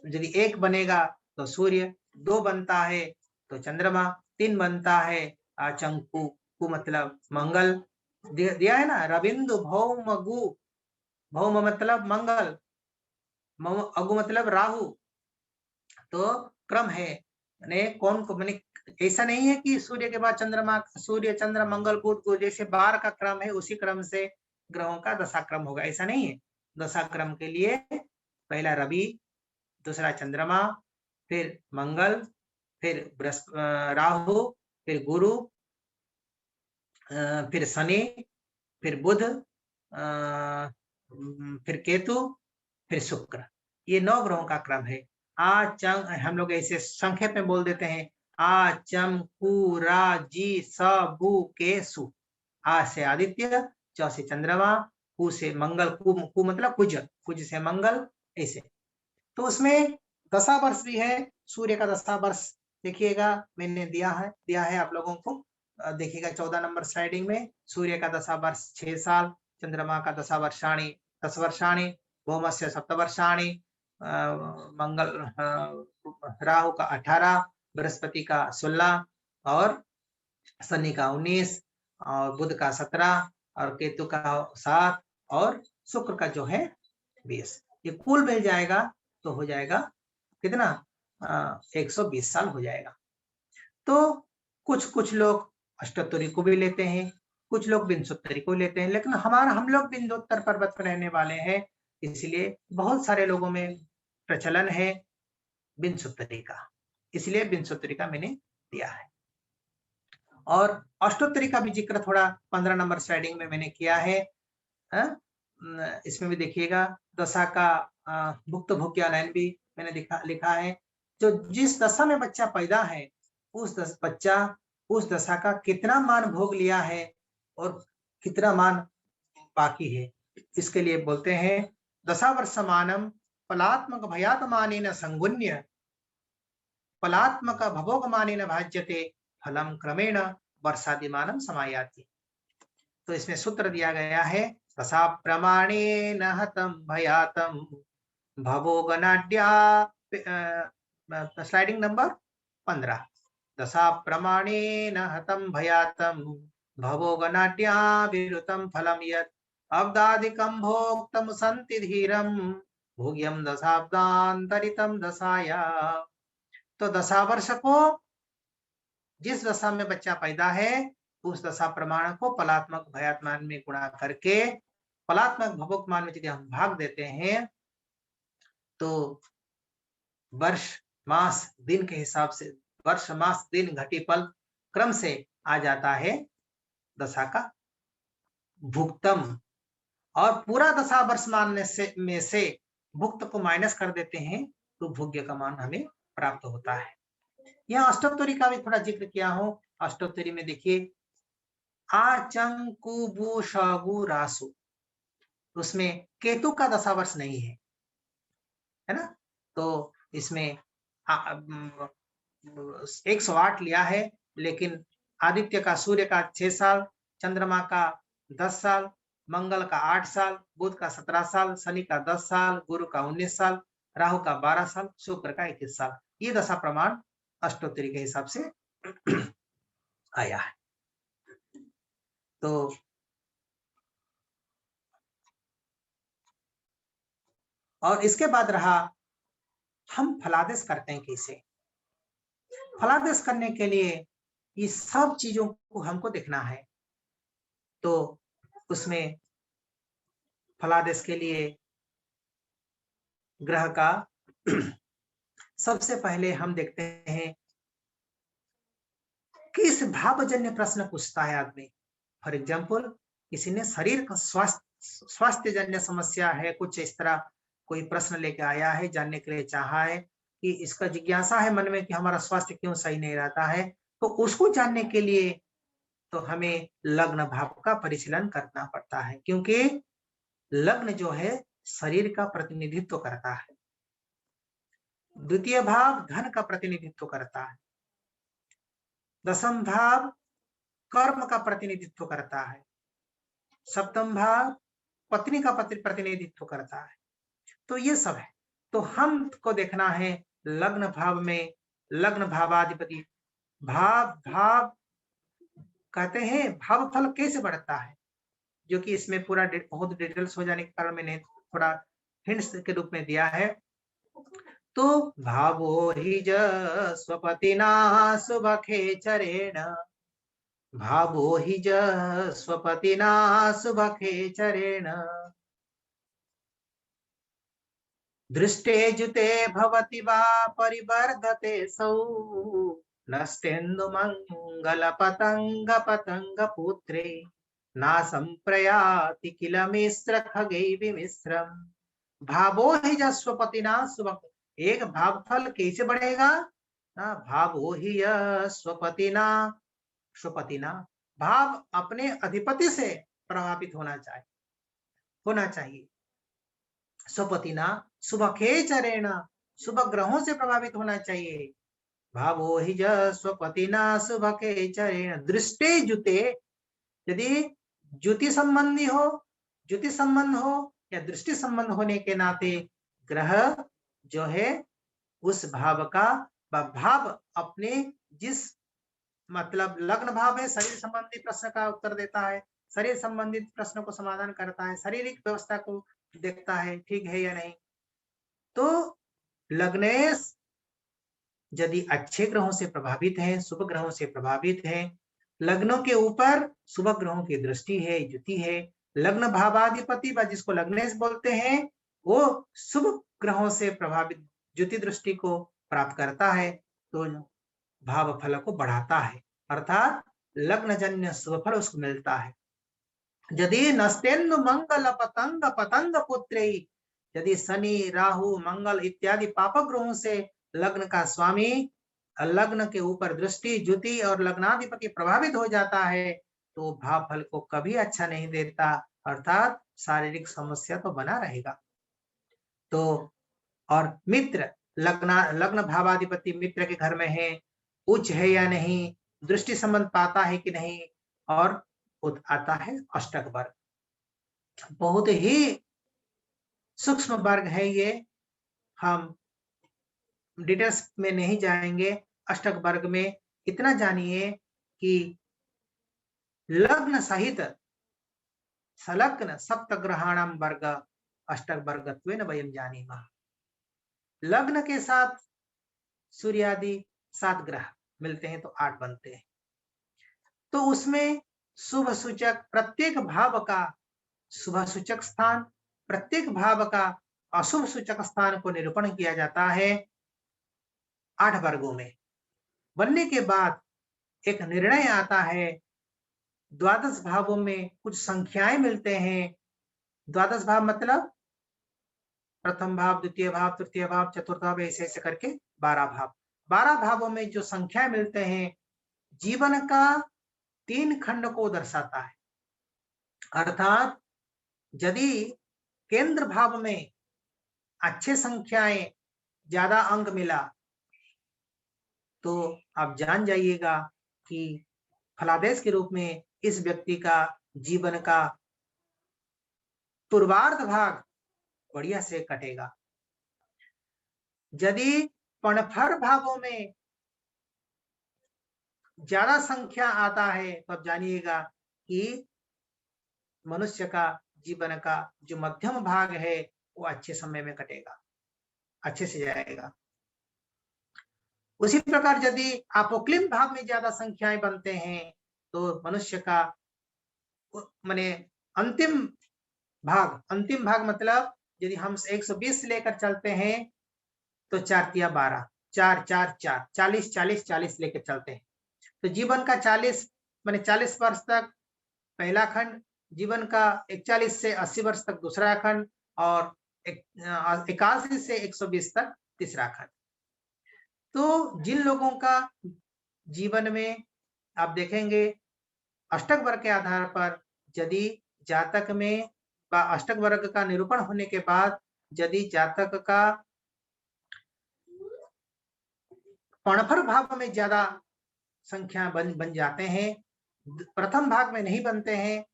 यदि 1 बनेगा तो सूर्य, 2 बनता है तो चंद्रमा, 3 बनता है चंकु, कु मतलब मंगल दिया है ना। रविंदु भौम गु, भौम मतलब मंगल, अगु मतलब राहु। तो क्रम है, मैंने कौन को मैंने ऐसा नहीं है कि सूर्य के बाद चंद्रमा, सूर्य चंद्र मंगल बुध को जैसे बार का क्रम है उसी क्रम से ग्रहों का दशा क्रम होगा, ऐसा नहीं है। दशा क्रम के लिए पहला रवि, दूसरा चंद्रमा, फिर मंगल, फिर राहु, फिर गुरु, फिर शनि, फिर बुध, फिर केतु, फिर शुक्र। ये 9 ग्रहों का क्रम है। हम लोग ऐसे संक्षेप में बोल देते हैं आ चम कु रा जी स बु के सु। आ से आदित्य, च से चंद्रमा, कु से मंगल, कु मतलब कुज, कुज से मंगल, ऐसे। तो उसमें दशा वर्ष भी है। सूर्य का दशा वर्ष देखिएगा, मैंने दिया है आप लोगों को, देखिएगा 14 नंबर स्लाइडिंग में। सूर्य का दशा वर्ष 6 साल, चंद्रमा का दशा वर्षाणी 10 वर्षाणी, भौमस्य 7 वर्षाणी, मंगल राहु का 18, बृहस्पति का 16 और शनि का 19 और बुध का 17 और केतु का 7 और शुक्र का जो है 20। ये कुल मिल जाएगा तो हो जाएगा कितना, 120 साल हो जाएगा। तो कुछ लोग अष्टोत्तरी को भी लेते हैं, कुछ लोग विंशोत्तरी को लेते हैं, लेकिन हम लोग विंध्योत्तर पर्वत पर रहने वाले हैं, इसलिए बहुत सारे लोगों में प्रचलन है विंशोत्तरी का, इसलिए विंशोत्तरी का मैंने दिया है। और अष्टोत्तरी का भी जिक्र थोड़ा 15 नंबर स्लाइडिंग में मैंने किया है। इसमें भी देखिएगा दशा का भुक्त भोग्यालयन भी मैंने लिखा है। जो जिस दशा में बच्चा पैदा है बच्चा उस दशा का कितना मान भोग लिया है और कितना मान बाकी है, इसके लिए बोलते हैं दशावर्षमानम फलात्मक भयात्मानेन संगुण्य फलात्मक भभोगमानेन भाज्यते फलम क्रमेण वर्षादिमानम समायाति। तो इसमें सूत्र दिया गया है दशा प्रमाणेन हतम भयातम भभोगनाड्या, स्लाइडिंग नंबर 15। दशा प्रमाणेन हतम भयातम भभोगनाड्या विरुतम फलम यत् अब्दादिकं भोक्तम संति धीरम भोग्यम दशाब्दांतरितम दशाया। तो दशा वर्ष को जिस दशा में बच्चा पैदा है उस दशा प्रमाण को फलात्मक भयात्मान में गुणा करके फलात्मक भभोगमान में यदि हम भाग देते हैं तो वर्ष मास दिन के हिसाब से वर्ष मास दिन घटी पल क्रम से आ जाता है दशा का भुक्तम, और पूरा दशा वर्ष मान में से भुक्त को माइनस कर देते हैं तो भोग्य का मान हमें प्राप्त होता है। यहाँ अष्टोत्तरी का भी थोड़ा जिक्र किया हूं। अष्टोत्तरी में देखिए आचंकु शगु रासु, उसमें केतु का दशा वर्ष नहीं है ना, तो इसमें 108 लिया है, लेकिन आदित्य का सूर्य का 6 साल, चंद्रमा का 10 साल, मंगल का 8 साल, बुध का 17 साल, शनि का 10 साल, गुरु का 19 साल, राहु का 12 साल, शुक्र का 21 साल। ये दशा प्रमाण अष्टोत्तरी के हिसाब से आया है। तो और इसके बाद रहा हम फलादेश करते हैं कैसे। फलादेश करने के लिए ये सब चीजों को हमको देखना है। तो उसमें फलादेश के लिए ग्रह का सबसे पहले हम देखते हैं किस भावजन्य प्रश्न पूछता है आदमी। फॉर एग्जाम्पल, किसी ने शरीर का स्वास्थ्य जन्य समस्या है, कुछ इस तरह कोई प्रश्न लेके आया है, जानने के लिए चाहा है कि इसका जिज्ञासा है मन में कि हमारा स्वास्थ्य क्यों सही नहीं रहता है, तो उसको जानने के लिए तो हमें लग्न भाव का परिशीलन करना पड़ता है, क्योंकि लग्न जो है शरीर का प्रतिनिधित्व करता है, द्वितीय भाव धन का प्रतिनिधित्व करता है, दशम भाव कर्म का प्रतिनिधित्व करता है, सप्तम भाव पत्नी का प्रतिनिधित्व करता है। तो ये सब है। तो हमको देखना है लग्न भाव में लग्न भावाधिपति भाव कहते हैं भाव फल कैसे बढ़ता है, जो कि इसमें पूरा बहुत डिटेल्स हो जाने के कारण मैंने थोड़ा हिंट्स के रूप में दिया है। तो भावो हि ज स्वपतिना सुभखे चरेण, भावो हि ज स्वपतिना सुभखे चरेण, दृष्टे जुते भवति वा परिवर्धते सौ, नस्तेन्दु मंगल पतंग पतंग पुत्रे, ना संप्रयाति किल मिश्र खगै विमिश्रम। भावो हि ज स्वपतिना सुभख, एक भाव फल कैसे बढ़ेगा ना, भावो हि य स्वपतिना, स्वपतिना भाव अपने अधिपति से प्रभावित होना चाहिए, स्वपतिना सुभखे चरेण, शुभ ग्रहों से प्रभावित होना चाहिए। भावो हि ज स्वपतिना सुभखे चरेण, दृष्टे जुते, यदि ज्योति संबंधी हो, ज्योति संबंध हो या दृष्टि संबंध होने के नाते ग्रह जो है उस भाव का भाव अपने जिस मतलब लग्न भाव है, शरीर संबंधी प्रश्न का उत्तर देता है, शरीर संबंधित प्रश्न को समाधान करता है, शारीरिक व्यवस्था को देखता है ठीक है या नहीं। तो लग्नेश यदि अच्छे ग्रहों से प्रभावित है, शुभ ग्रहों से प्रभावित है, लग्नों के ऊपर शुभ ग्रहों की दृष्टि है, युति है, लग्न भावाधिपति जिसको लग्नेश बोलते हैं वो शुभ ग्रहों से प्रभावित युति दृष्टि को प्राप्त करता है, तो भाव फल को बढ़ाता है, अर्थात लग्न जन्य शुभ फल उसको मिलता है। यदि नस्तेन्दु मंगल पतंग पतंग पुत्रे, यदि शनि राहु मंगल इत्यादि पापक ग्रहों से लग्न का स्वामी लग्न के ऊपर दृष्टि ज्योति और लग्नाधिपति प्रभावित हो जाता है तो भाव फल को कभी अच्छा नहीं देता, अर्थात शारीरिक समस्या तो बना रहेगा। तो और मित्र लग्न भावाधिपति मित्र के घर में है, उच्च है या नहीं, दृष्टि संबंध पाता है कि नहीं, और आता है अष्टक वर्ग, बहुत ही सूक्ष्म वर्ग है ये, हम डिटेल्स में नहीं जाएंगे। अष्टक वर्ग में इतना जानिए कि लग्न सहित संलग्न सप्तग्रहाणाम वर्ग अष्टक वर्गत्वेन वयं जानीमः। लग्न के साथ सूर्य आदि 7 ग्रह मिलते हैं तो 8 बनते हैं, तो उसमें शुभ सूचक प्रत्येक भाव का शुभ सूचक स्थान, प्रत्येक भाव का अशुभ सूचक स्थान को निरूपण किया जाता है 8 वर्गों में। बनने के बाद एक निर्णय आता है, द्वादश भावों में कुछ संख्याएं मिलते हैं। द्वादश भाव मतलब प्रथम भाव, द्वितीय भाव, तृतीय भाव, चतुर्थ भाव, ऐसे ऐसे करके 12 भाव। 12 भावों में जो संख्या मिलते हैं जीवन का 3 खंड को दर्शाता है, अर्थात यदि केंद्र भाव में अच्छे संख्याएं ज्यादा अंक मिला तो आप जान जाइएगा कि फलादेश के रूप में इस व्यक्ति का जीवन का पूर्वार्ध भाग बढ़िया से कटेगा। यदि पणफर भागों में ज्यादा संख्या आता है तो अब जानिएगा कि मनुष्य का जीवन का जो मध्यम भाग है वो अच्छे समय में कटेगा, अच्छे से जाएगा। उसी प्रकार यदि अपोक्लिम भाग में ज्यादा संख्याएं बनते हैं तो मनुष्य का माने अंतिम भाग मतलब यदि हम 120 लेकर चलते हैं तो 4 तिया 12, 4 4 4 40 40 40 लेकर चलते हैं। तो जीवन का 40 माने 40 वर्ष तक पहला खंड, जीवन का 41 से 80 वर्ष तक दूसरा खंड और 81 से 120 तक तीसरा खंड। तो जिन लोगों का जीवन में आप देखेंगे अष्टक वर्ग के आधार पर, यदि जातक में अष्टक वर्ग का निरूपण होने के बाद यदि जातक का पणफर भाव में ज्यादा संख्या बन जाते हैं, प्रथम भाग में नहीं बनते हैं,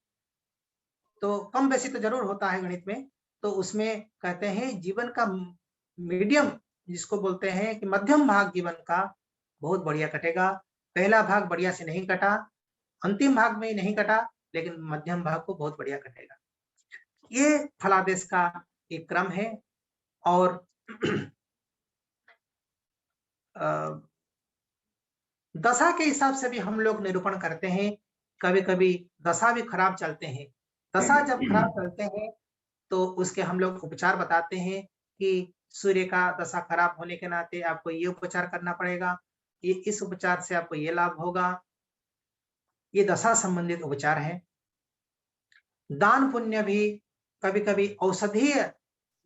तो कम बेसी तो जरूर होता है गणित में, तो उसमें कहते हैं जीवन का मीडियम जिसको बोलते हैं कि मध्यम भाग जीवन का बहुत बढ़िया कटेगा। पहला भाग बढ़िया से नहीं कटा, अंतिम भाग में ही नहीं कटा, लेकिन मध्यम भाग को बहुत बढ़िया कटेगा। ये फलादेश का एक क्रम है। और दशा के हिसाब से भी हम लोग निरूपण करते हैं। कभी कभी दशा भी खराब चलते हैं। दशा जब खराब चलते हैं तो उसके हम लोग उपचार बताते हैं कि सूर्य का दशा खराब होने के नाते आपको ये उपचार करना पड़ेगा, ये इस उपचार से आपको ये लाभ होगा। ये दशा संबंधित उपचार है। दान पुण्य भी, कभी कभी औषधीय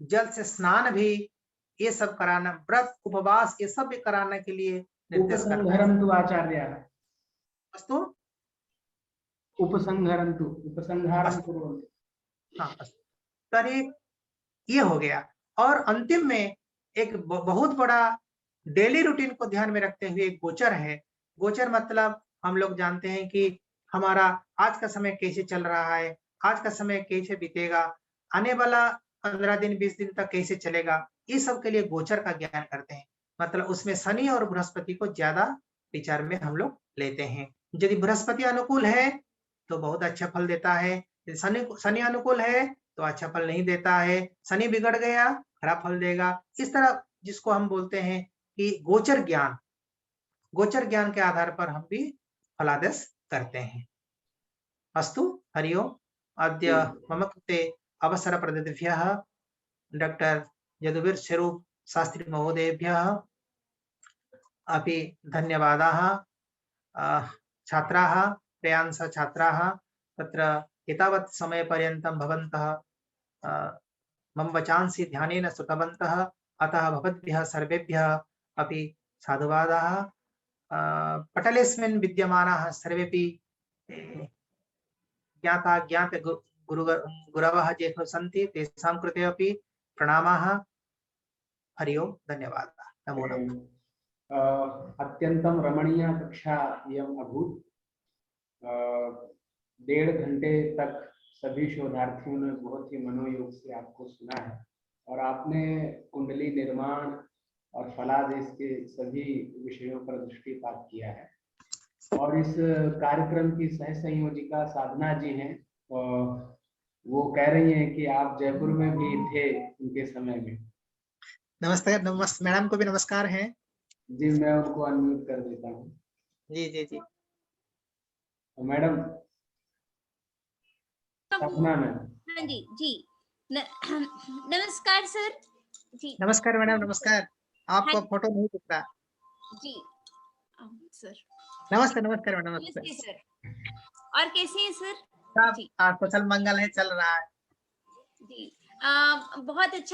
जल से स्नान भी, ये सब कराना, व्रत उपवास ये सब भी कराने के लिए निर्देश करता है। उपसंहरन्तु आचार्य, अस्तु उपसंहरन्तु, उपसंहारं कुर्वन्तु। हाँ, तरी ये हो गया। और अंतिम में एक बहुत बड़ा डेली रूटीन को ध्यान में रखते हुए एक गोचर है। गोचर मतलब हम लोग जानते हैं कि हमारा आज का समय कैसे चल रहा है, आज का समय कैसे बीतेगा, आने वाला 15 दिन 20 दिन तक कैसे चलेगा, इस सब के लिए गोचर का ज्ञान करते हैं। मतलब उसमें शनि और बृहस्पति को ज्यादा विचार में हम लोग लेते हैं। यदि बृहस्पति अनुकूल है तो बहुत अच्छा फल देता है, शनि अनुकूल है तो अच्छा फल नहीं देता है, शनि बिगड़ गया खराब फल देगा। इस तरह जिसको हम बोलते हैं कि गोचर ज्ञान के आधार पर हम भी फलादेश करते हैं। अस्तु, हरि ओम्। अद्य मम कृते अवसर प्रदत्तेभ्यः डॉक्टर यदुवीर स्वरूप शास्त्री महोदयेभ्यः अपि धन्यवादाः। छात्राः, प्रियांश छात्राः तत्र एतावत् समयपर्यन्तं भवन्तः मम वचांसि ध्यानेन श्रुतवन्तः, अतः भवद्भ्यः सर्वेभ्यः अपि साधुवादाः। पटलेऽस्मिन् विद्यमानाः सर्वेपि ज्ञात गुरवः ये सन्ति, तेषां कृते अपि प्रणामाः। हरि ओम्, धन्यवादाः, नमो नमः। अत्यंतम रमणीय कक्षा इयम् अभूत्। 1.5 घंटे तक सभी शोधार्थियों ने बहुत ही मनोयोग से आपको सुना है और आपने कुंडली निर्माण और फलादेश के सभी विषयों पर दृष्टिपात किया है। और इस कार्यक्रम की सह संयोजिका साधना जी हैं, वो कह रही हैं कि आप जयपुर में भी थे उनके समय में। नमस्ते, मैडम को भी नमस्कार है जी। मैं उनको अनम्यूट कर देता हूँ। जी जी जी। मैडम सपना मैम। हाँ जी जी। नमस्कार सर जी। नमस्कार मैडम, नमस्कार। आपको फोटो नहीं दिख रहा जी सर। नमस्ते नमस्कार मैडम, नमस्ते सर। और कैसे हैं सर? सब कुशल मंगल है, चल रहा है जी। बहुत अच्छा